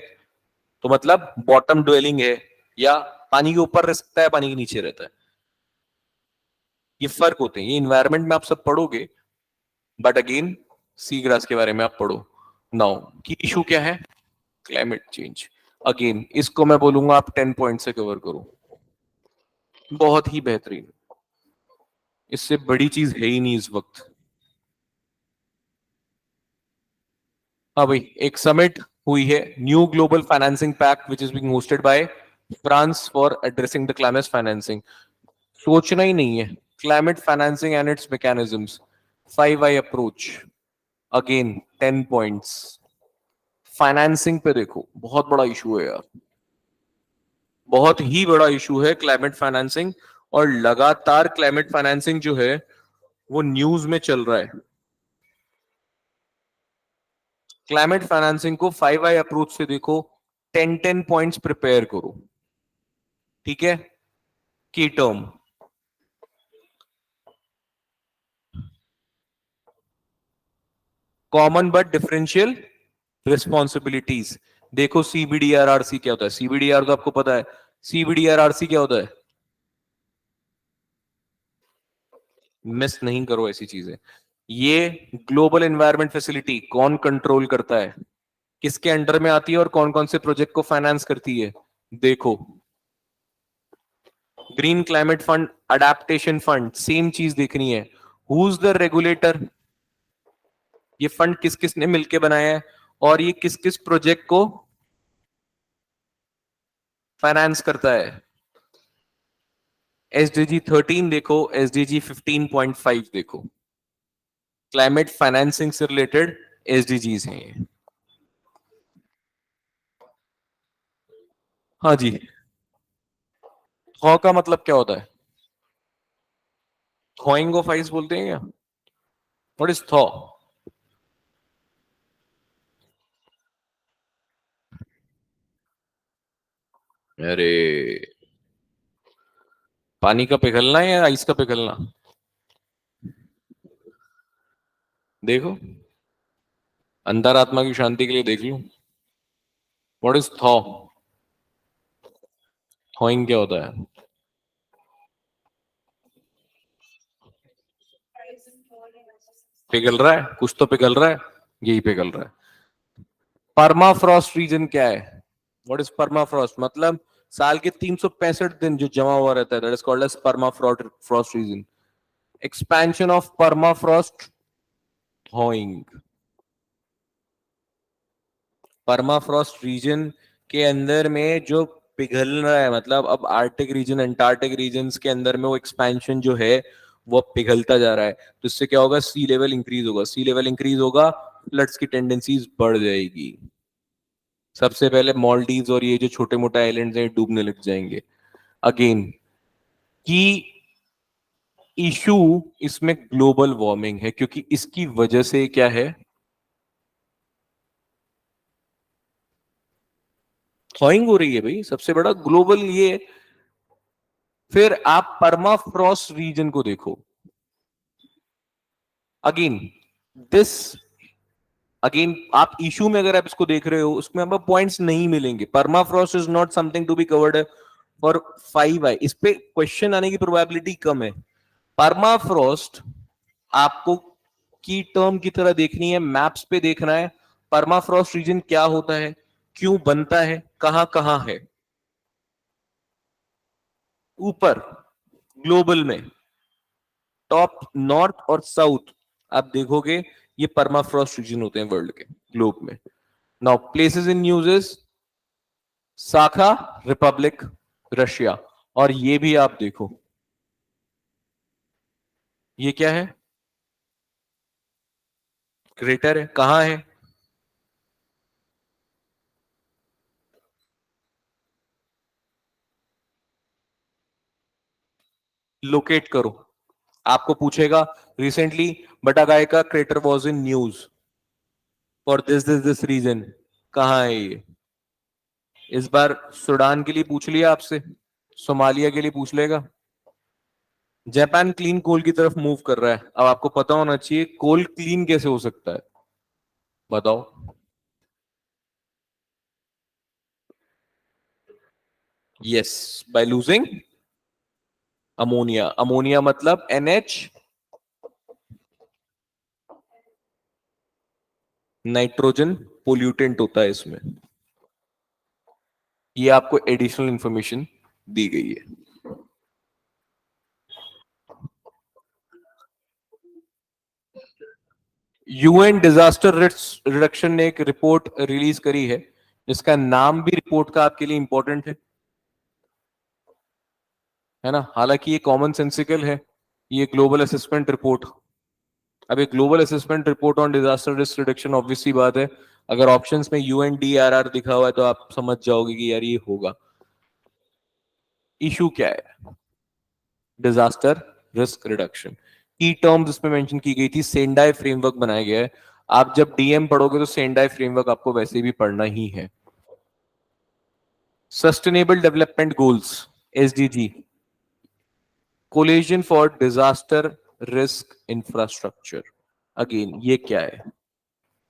तो मतलब बॉटम ड्वेलिंग है, या पानी के ऊपर रह सकता है, पानी के नीचे रहता है। ये फर्क होते हैं, ये इन्वायरमेंट में आप सब पढ़ोगे, बट अगेन सी ग्रास के बारे में आप पढ़ो। नाउ की इशू क्या है? Climate change. अगेन इसको मैं बोलूंगा आप 10 पॉइंट से कवर करो, बहुत ही बेहतरीन। इससे बड़ी चीज है ही नहीं इस वक्त। हाँ भाई, एक समिट हुई है, new global financing pact which is being hosted by France for addressing the climate financing. सोचना ही नहीं है, climate financing and its mechanisms, 5I approach. Again 10 points. Financing पे देखो, बहुत बड़ा इशू है यार, बहुत ही बड़ा इशू है क्लाइमेट फाइनेंसिंग। और लगातार क्लाइमेट फाइनेंसिंग जो है वो न्यूज में चल रहा है। क्लाइमेट फाइनेंसिंग को 5I अप्रोच से देखो, 10 पॉइंट्स प्रिपेयर करो, ठीक है। की term, common but differential responsibilities. देखो सीबीडीआरआरसी क्या होता है, सीबीडीआर तो आपको पता है, सीबीडीआरआरसी क्या होता है? मिस नहीं करो ऐसी चीजें। ये ग्लोबल एनवायरनमेंट फैसिलिटी कौन कंट्रोल करता है, किसके अंडर में आती है और कौन कौन से प्रोजेक्ट को फाइनेंस करती है? देखो, green climate fund, adaptation fund, same चीज देखनी है। Who is the regulator? ये फंड किस किस ने मिलके बनाया है और ये किस किस प्रोजेक्ट को फाइनेंस करता है? एसडीजी 13 देखो, एसडीजी 15.5 देखो, क्लाइमेट फाइनेंसिंग से रिलेटेड एसडीजीज हैं ये। हाँ जी, थॉ का मतलब क्या होता है? थॉइंग ऑफ आइस बोलते हैं क्या? What is thaw? अरे, पानी का पिघलना है या आइस का पिघलना? देखो, अंतरात्मा की शांति के लिए देख लो। What is thaw? थॉइंग क्या होता है? पिघल रहा है, कुछ तो पिघल रहा है। यही पिघल रहा है। परमाफ्रॉस्ट रीजन क्या है? What is permafrost? मतलब साल के 365 दिन जो जमा हुआ रहता है, that is called as permafrost region. Expansion of permafrost thawing. Permafrost region के अंदर में जो पिघल रहा है, मतलब अब आर्टिक रीजन, अंटार्कटिक रीजन्स के अंदर में वो एक्सपेंशन जो है वो पिघलता जा रहा है। तो इससे क्या होगा? सी लेवल इंक्रीज होगा। सी लेवल इंक्रीज होगा, फ्लड्स की टेंडेंसीज बढ़ जाएगी। सबसे पहले मॉलडीव्स और ये जो छोटे मोटे आइलैंड्स हैं डूबने लग जाएंगे। अगेन की इशू इसमें ग्लोबल वार्मिंग है, क्योंकि इसकी वजह से क्या है? थॉइंग हो रही है भाई, सबसे बड़ा ग्लोबल ये। फिर आप परमाफ्रॉस्ट रीजन को देखो। अगेन दिस, अगेन आप इशू में अगर आप इसको देख रहे हो, उसमें आपको पॉइंट्स नहीं मिलेंगे। Permafrost is not something to be covered for 5i। इस पे क्वेश्चन आने की प्रोबेबिलिटी कम है। परमाफ्रॉस्ट आपको की टर्म की तरह देखनी है, मैप्स पे देखना है। परमाफ्रॉस्ट रीजन क्या होता है, क्यों बनता है, कहां कहां है। ऊपर ग्लोबल में टॉप नॉर्थ और साउथ आप देखोगे, ये परमाफ्रॉस्ट रीजन होते हैं वर्ल्ड के ग्लोब में। नाउ प्लेसेस इन न्यूज़, साखा रिपब्लिक, रशिया। और ये भी आप देखो, ये क्या है? क्रेटर है। कहां है? लोकेट करो। आपको पूछेगा रिसेंटली बटागाय का crater was in news for this region. कहां है ये? इस बार सूडान के लिए पूछ लिया आपसे, सोमालिया के लिए पूछ लेगा। जापान क्लीन कोल की तरफ मूव कर रहा है। अब आपको पता होना चाहिए कोल क्लीन कैसे हो सकता है, बताओ। Yes, by losing ammonia. Ammonia मतलब NH, नाइट्रोजन पोल्यूटेंट होता है इसमें। ये आपको एडिशनल इंफॉर्मेशन दी गई है। यूएन डिजास्टर रिस्क रिडक्शन ने एक रिपोर्ट रिलीज करी है, जिसका नाम भी रिपोर्ट का आपके लिए इंपॉर्टेंट है ना? हालांकि ये कॉमन सेंसिकल है, ये ग्लोबल असेसमेंट रिपोर्ट। अब एक global assessment report on disaster risk reduction, obviously बात है, अगर ऑप्शंस में UNDRR दिखा हुआ है तो आप समझ जाओगे कि यार ये होगा। इशू क्या है? डिजास्टर रिस्क रिडक्शन की टर्म्स इसमें मेंशन की गई थी। सेंडाई फ्रेमवर्क बनाया गया है। आप जब DM पढ़ोगे तो सेंडाई फ्रेमवर्क आपको वैसे भी पढ़ना ही है। Sustainable development goals, SDG, collision for disaster risk infrastructure. Again ये क्या है?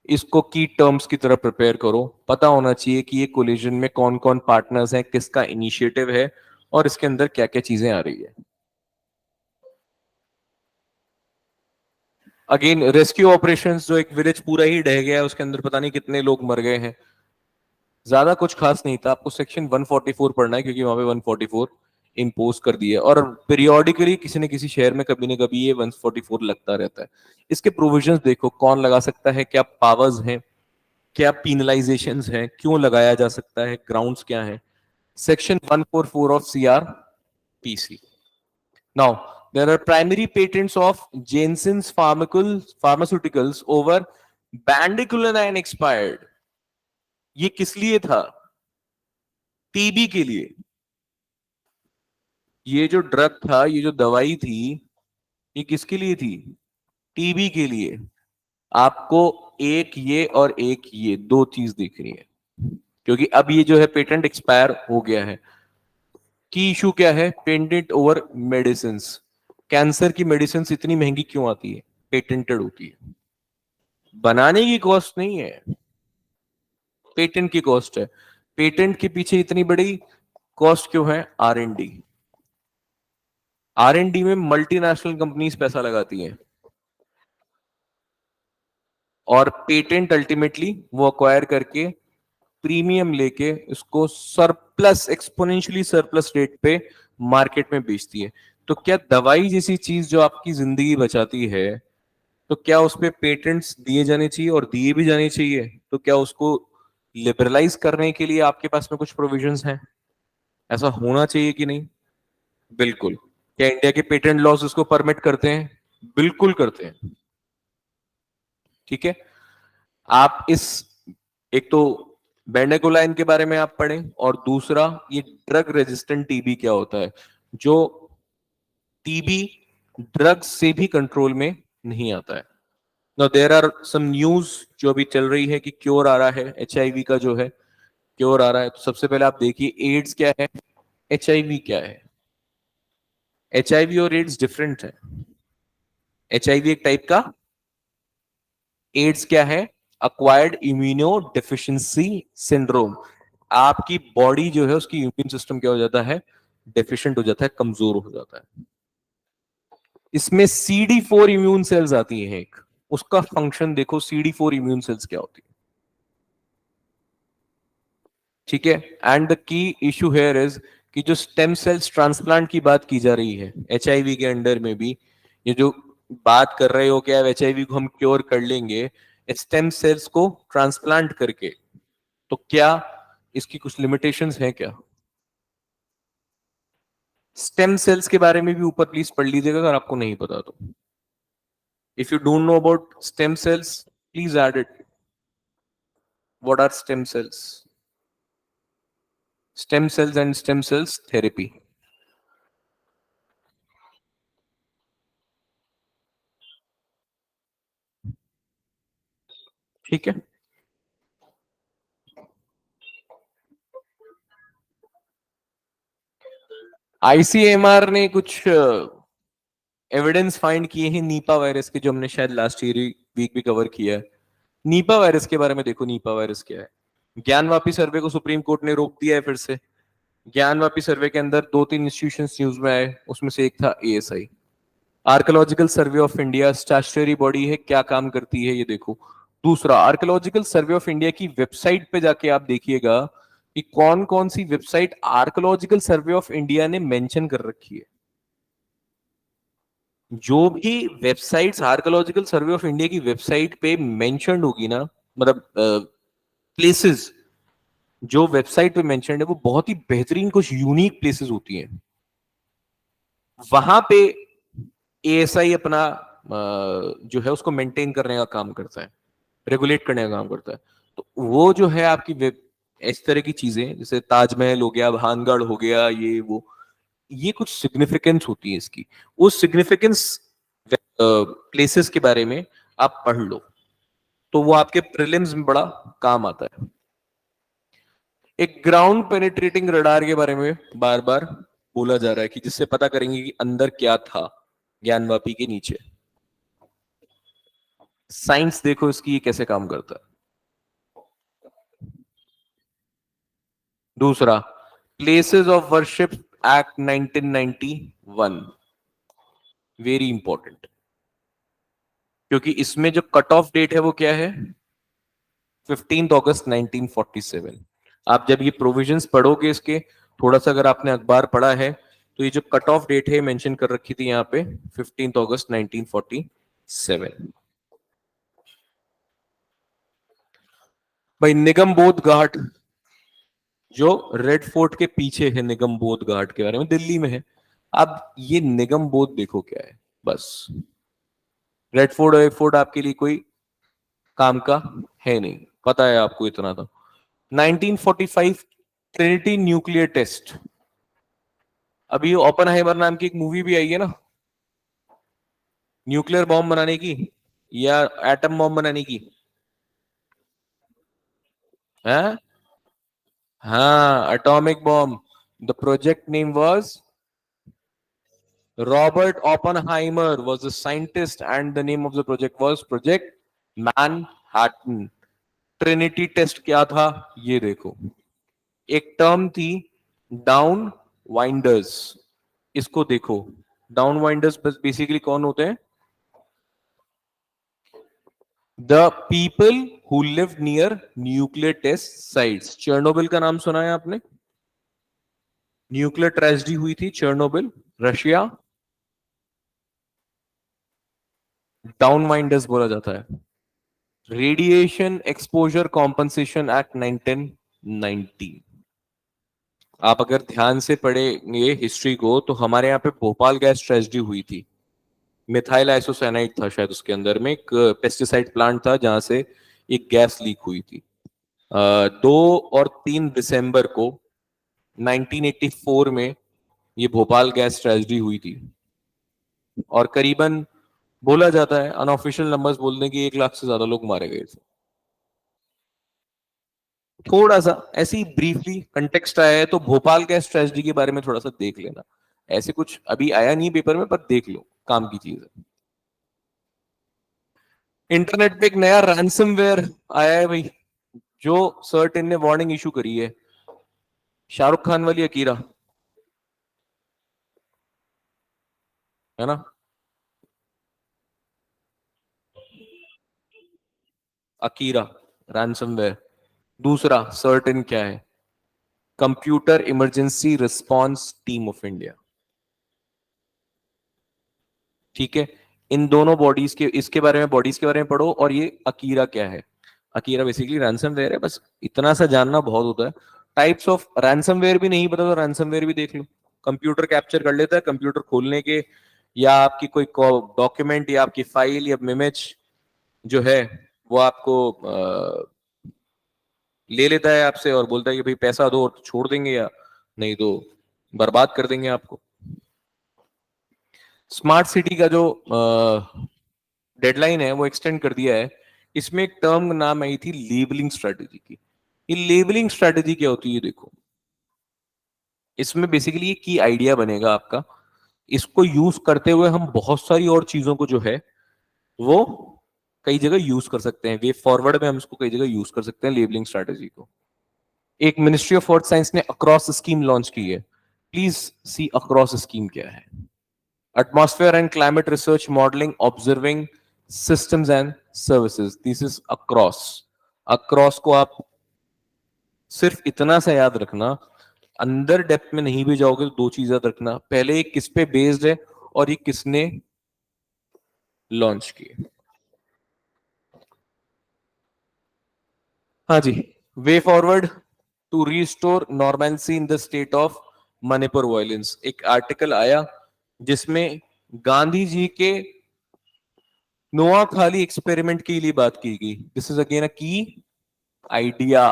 इसको की टर्म्स की तरह प्रिपेयर करो। पता होना चाहिए कि ये कोलिजन में कौन कौन पार्टनर्स हैं, किसका इनिशिएटिव है, और इसके अंदर क्या क्या चीजें आ रही है। अगेन रेस्क्यू ऑपरेशंस, जो एक विलेज पूरा ही ढह गया है, उसके अंदर पता नहीं कितने लोग मर गए हैं। ज्यादा कुछ खास नहीं था। आपको सेक्शन 144 पढ़ना है, क्योंकि वहां पे 144 इम्पोज कर दिया है, और पीरियोडिकली किसी न किसी शहर में कभी न कभी ये 144 लगता रहता है। इसके प्रोविजंस देखो, कौन लगा सकता है, क्या पावर्स हैं, क्या पीनलाइजेशंस हैं, क्यों लगाया जा सकता है, ग्राउंड्स क्या हैं। Section 144 of CRPC। Now there are primary patents of Janssen's pharmaceuticals over bandicolinine expired। ये किस लिए था? TB के लिए। ये जो ड्रग था, ये जो दवाई थी, ये किसके लिए थी? TB के लिए। आपको एक ये और एक ये दो चीज देखनी है, क्योंकि अब ये जो है पेटेंट एक्सपायर हो गया है। की इशू क्या है? Patent over medicine. कैंसर की मेडिसिन इतनी महंगी क्यों आती है? पेटेंटेड होती है। बनाने की कॉस्ट नहीं है, पेटेंट की कॉस्ट है। पेटेंट के पीछे इतनी बड़ी कॉस्ट क्यों है? R&D। R&D में मल्टीनेशनल कंपनीज पैसा लगाती हैं। और पेटेंट अल्टीमेटली वो अक्वायर करके प्रीमियम लेके इसको सरप्लस, एक्सपोनेंशियली सरप्लस रेट पे मार्केट में बेचती है। तो क्या दवाई जैसी चीज जो आपकी जिंदगी बचाती है, तो क्या उस पे पेटेंट्स दिए जाने चाहिए और दिए भी जाने चाहिए? तो क्या उसको लिबरलाइज करने के लिए आपके पास में कुछ प्रोविजंस हैं? ऐसा होना चाहिए कि नहीं? बिल्कुल। क्या इंडिया के पेटेंट लॉज उसको परमिट करते हैं? बिल्कुल करते हैं। ठीक है। आप इस, एक तो बेंडाकोलाइन के बारे में आप पढ़ें, और दूसरा ये ड्रग रेजिस्टेंट टीबी क्या होता है, जो टीबी ड्रग्स से भी कंट्रोल में नहीं आता है। Now there are some news जो अभी चल रही है कि क्योर आ रहा है एचआईवी का, जो है क्योर आ रहा है। तो सबसे पहले आप देखिए एड्स क्या है, एचआईवी क्या है। एचआईवी और एड्स डिफरेंट है। एचआईवी एक टाइप का, एड्स क्या है? Acquired immuno deficiency syndrome. आपकी बॉडी जो है उसकी इम्यून सिस्टम क्या हो जाता है? डेफिशिएंट हो जाता है, कमजोर हो जाता है। इसमें CD4 इम्यून सेल्स आती हैं एक, उसका फंक्शन देखो, CD4 इम्यून सेल्स क्या होती है। ठीक है। And the key issue here is कि जो स्टेम सेल्स ट्रांसप्लांट की बात की जा रही है एचआईवी के अंडर में भी, ये जो बात कर रहे हो क्या एचआईवी को हम क्योर कर लेंगे स्टेम सेल्स को ट्रांसप्लांट करके, तो क्या इसकी कुछ लिमिटेशंस हैं क्या? स्टेम सेल्स के बारे में भी ऊपर प्लीज पढ़ लीजिएगा अगर आपको नहीं पता तो। If you don't know about stem cells, please add it. What are stem cells? Stem cells and stem cells therapy. ठीक है। आईसीएमआर ने कुछ एविडेंस फाइंड किए हैं नीपा वायरस के, जो हमने शायद लास्ट ईयर वीक भी कवर किया है। नीपा वायरस के बारे में देखो, नीपा वायरस क्या है। ज्ञानवापी सर्वे को सुप्रीम कोर्ट ने रोक दिया है फिर से। ज्ञानवापी सर्वे के अंदर दो तीन इंस्टीट्यूशंस न्यूज में आए, उसमें से एक था ASI, archaeological survey of India. Statutory body है, क्या काम करती है ये देखो। दूसरा, आर्कोलॉजिकल सर्वे ऑफ इंडिया की वेबसाइट पे जाके आप देखिएगा कि कौन कौन सी website archaeological survey of India ने मेंशन कर रखी है। जो भी websites archaeological survey of India की वेबसाइट पे मेंशन्ड होगी ना, मतलब प्लेसेस जो वेबसाइट पे मेंशन्ड है वो बहुत ही बेहतरीन कुछ यूनिक प्लेसेस होती हैं। वहां पे एएसआई अपना जो है उसको मेंटेन करने का काम करता है, रेगुलेट करने का काम करता है। तो वो जो है आपकी वेब, इस तरह की चीजें जैसे ताजमहल हो गया, भानगढ़ हो गया, ये वो, ये कुछ सिग्निफिकेंस होती है इसकी। उस सिग्निफिकेंस प्लेसेस के बारे में आप पढ़ लो, तो वो आपके प्रीलिम्स में बड़ा काम आता है। एक ग्राउंड पेनिट्रेटिंग रडार के बारे में बार बार बोला जा रहा है कि जिससे पता करेंगे कि अंदर क्या था ज्ञानवापी के नीचे। साइंस देखो इसकी, ये कैसे काम करता है। दूसरा, places of worship act 1991, very important, क्योंकि इसमें जो कट ऑफ डेट है वो क्या है? 15 अगस्त 1947। आप जब ये प्रोविजंस पढ़ोगे इसके, थोड़ा सा अगर आपने अखबार पढ़ा है, तो ये जो कट ऑफ डेट है मेंशन कर रखी थी यहाँ पे 15 अगस्त 1947। भाई निगम बोध घाट, जो रेड फोर्ट के पीछे है, निगम बोध घाट के बारे में, दिल्ली में है। अब ये निगम बोध देखो क्या है, बस। रेड फोर्ट और फोर्ट आपके लिए कोई काम का है नहीं, पता है आपको इतना तो। 1945 ट्रिनिटी न्यूक्लियर टेस्ट। अभी ओपनहाइमर नाम की एक मूवी भी आई है ना, न्यूक्लियर बॉम्ब बनाने की या एटम बॉम्ब बनाने की है। हाँ, atomic bomb. The project name was Robert Oppenheimer was a scientist and the name of the project was Project Manhattan. Trinity test क्या था ये देखो। एक टर्म थी डाउन वाइंडर्स, इसको देखो। डाउन वाइंडर्स बेसिकली कौन होते हैं? The people who live near nuclear test sites. Chernobyl का नाम सुना है आपने? न्यूक्लियर ट्रेजेडी हुई थी चेर्नोबिल, रशिया। डाउन माइंडर्स बोला जाता है। Radiation exposure compensation act 1990। आप अगर ध्यान से पढ़ेंगे हिस्ट्री को तो हमारे यहाँ पे भोपाल गैस ट्रेजेडी हुई थी। मिथाइल आइसोसाइनाइड था शायद उसके अंदर में, एक पेस्टिसाइड प्लांट था जहां से एक गैस लीक हुई थी। 2 और 3 दिसंबर को 1984 में ये भोपाल गैस ट्रेजेडी हुई थी। और करीबन बोला जाता है, अनऑफिशियल नंबर्स बोलने की, 1 लाख से ज्यादा लोग मारे गए थे। थोड़ा सा ऐसे ही ब्रीफली कंटेक्स्ट आया है तो भोपाल गैस ट्रेजेडी के बारे में थोड़ा सा देख लेना। ऐसे कुछ अभी आया नहीं पेपर में, पर देख लो, काम की चीज है। इंटरनेट पे एक नया रैंसमवेयर आया है भाई, जो सर्टेन ने वार्निंग इशू करी है। शाहरुख खान वाली अकीरा, है ना? Akira ransomware. दूसरा सर्टेन क्या है? Computer emergency response team of India. ठीक है, इन दोनों बॉडीज के, इसके बारे में, बॉडीज के बारे में पढ़ो। और ये अकीरा क्या है? अकीरा बेसिकली रैंसमवेयर है, बस इतना सा जानना बहुत होता है। टाइप्स ऑफ रैंसमवेयर भी नहीं पता तो रैंसमवेयर भी देख लो। कंप्यूटर कैप्चर कर लेता है, कंप्यूटर खोलने के, या आपकी कोई डॉक्यूमेंट या आपकी फाइल या इमेज जो है वो आपको ले लेता है आपसे और बोलता है कि भाई पैसा दो और तो छोड़ देंगे, या नहीं तो बर्बाद कर देंगे आपको। स्मार्ट सिटी का जो डेडलाइन है वो एक्सटेंड कर दिया है। इसमें एक टर्म नाम आई थी लेबलिंग स्ट्रेटेजी की। ये लेबलिंग स्ट्रेटेजी क्या होती है देखो, इसमें बेसिकली ये की आइडिया बनेगा आपका। इसको यूज करते हुए हम बहुत सारी और चीजों को जो है वो कई जगह यूज कर सकते हैं। वे फॉरवर्ड में हम इसको कई जगह यूज कर सकते हैं लेबलिंग स्ट्रेटेजी को। एक मिनिस्ट्री ऑफ अर्थ साइंस ने अक्रॉस स्कीम लॉन्च की है। प्लीज सी अक्रॉस स्कीम क्या है। Atmosphere and climate research modelling observing systems and services, this is across. Across को आप सिर्फ इतना सा याद रखना, अंदर डेप्थ में नहीं भी जाओगे तो 2 चीज याद रखना। पहले ये किस पे बेस्ड है और ये किसने लॉन्च की। हाँ जी, way forward to restore normalcy in the state of Manipur violence. एक आर्टिकल आया जिसमें गांधी जी के नोआखाली एक्सपेरिमेंट के लिए बात की गई। दिस इज अगेन अ की आइडिया।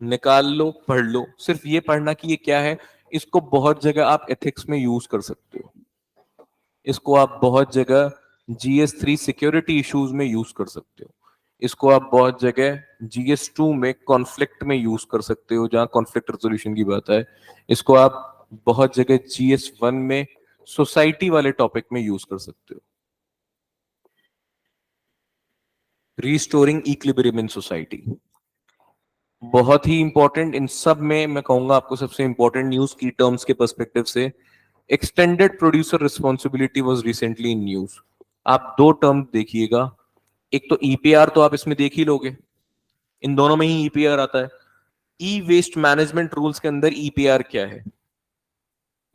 निकाल लो, पढ़ लो, सिर्फ ये पढ़ना कि ये क्या है। इसको बहुत जगह आप एथिक्स में यूज कर सकते हो। इसको आप बहुत जगह GS3 सिक्योरिटी इश्यूज में यूज कर सकते हो। इसको आप बहुत जगह GS2 में कॉन्फ्लिक्ट में यूज कर सकते हो, जहां कॉन्फ्लिक्ट रेजोल्यूशन की बात है। इसको आप बहुत जगह GS1 में सोसाइटी वाले टॉपिक में यूज कर सकते हो। रिस्टोरिंग इक्विलिब्रियम इन सोसाइटी बहुत ही इंपॉर्टेंट। इन सब में मैं कहूंगा आपको सबसे इंपॉर्टेंट न्यूज की टर्म्स के पर्सपेक्टिव से, extended producer responsibility was recently in news. आप 2 टर्म देखिएगा। एक तो EPR तो आप इसमें देख ही लोगे, इन दोनों में ही EPR आता है। ई वेस्ट मैनेजमेंट रूल्स के अंदर EPR क्या है,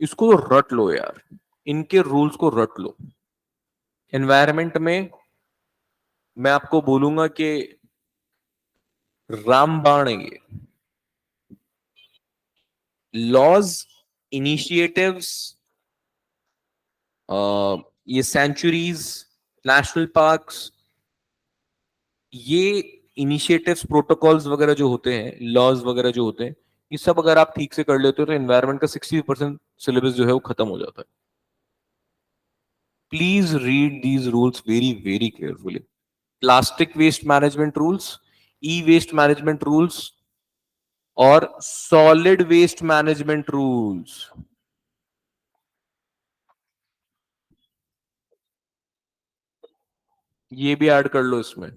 इसको रट लो यार, इनके रूल्स को रट लो। एनवायरमेंट में मैं आपको बोलूंगा कि रामबाण है ये। लॉज, इनिशिएटिव्स, ये सेंचुरीज, नेशनल पार्क्स, ये इनिशिएटिव्स, प्रोटोकॉल्स वगैरह जो होते हैं, लॉज वगैरह जो होते हैं, ये सब अगर आप ठीक से कर लेते हो तो एनवायरमेंट का 60% सिलेबस जो है वो खत्म हो जाता है। Please read these rules very very carefully. Plastic waste management rules, e waste management rules और सॉलिड वेस्ट मैनेजमेंट रूल्स, ये भी ऐड कर लो इसमें।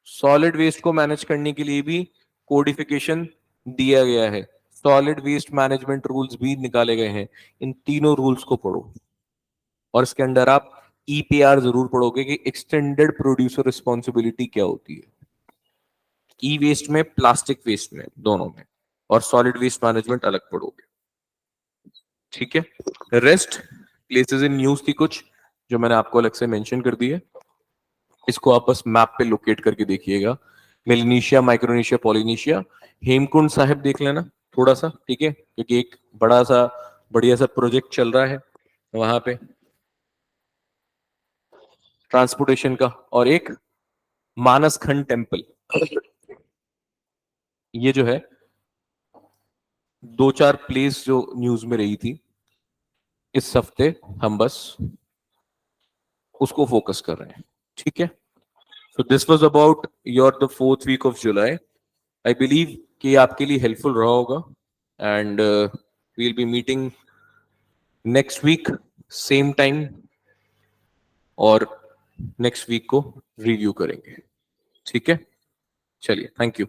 सॉलिड वेस्ट को मैनेज करने के लिए भी कोडिफिकेशन दिया गया है। सॉलिड वेस्ट मैनेजमेंट रूल्स भी निकाले गए हैं। इन तीनों रूल्स को पढ़ो और इसके अंदर आप ईपीआर जरूर पढ़ोगे कि एक्सटेंडेड प्रोड्यूसर रिस्पॉन्सिबिलिटी क्या होती है, ई वेस्ट में, प्लास्टिक वेस्ट में, दोनों में, और सॉलिड वेस्ट मैनेजमेंट अलग पढ़ोगे, ठीक है। रेस्ट प्लेसेस इन न्यूज थी कुछ जो मैंने आपको अलग से मेंशन कर दी है, इसको आप बस मैप पे लोकेट करके देखिएगा। मेलिनेशिया, माइक्रोनेशिया, पॉलिनेशिया, हेमकुंड साहिब देख लेना थोड़ा सा, ठीक है, क्योंकि एक बड़ा सा बढ़िया सा प्रोजेक्ट चल रहा है वहां पे ट्रांसपोर्टेशन का। और एक मानस खंड टेम्पल, ये जो है दो चार प्लेस जो न्यूज में रही थी इस हफ्ते, हम बस उसको फोकस कर रहे हैं, ठीक है। So this was about your the 4th week of July. I believe कि ये आपके लिए हेल्पफुल रहा होगा, and we will be meeting next week same time, और नेक्स्ट वीक को रिव्यू करेंगे, ठीक है। चलिए, थैंक यू।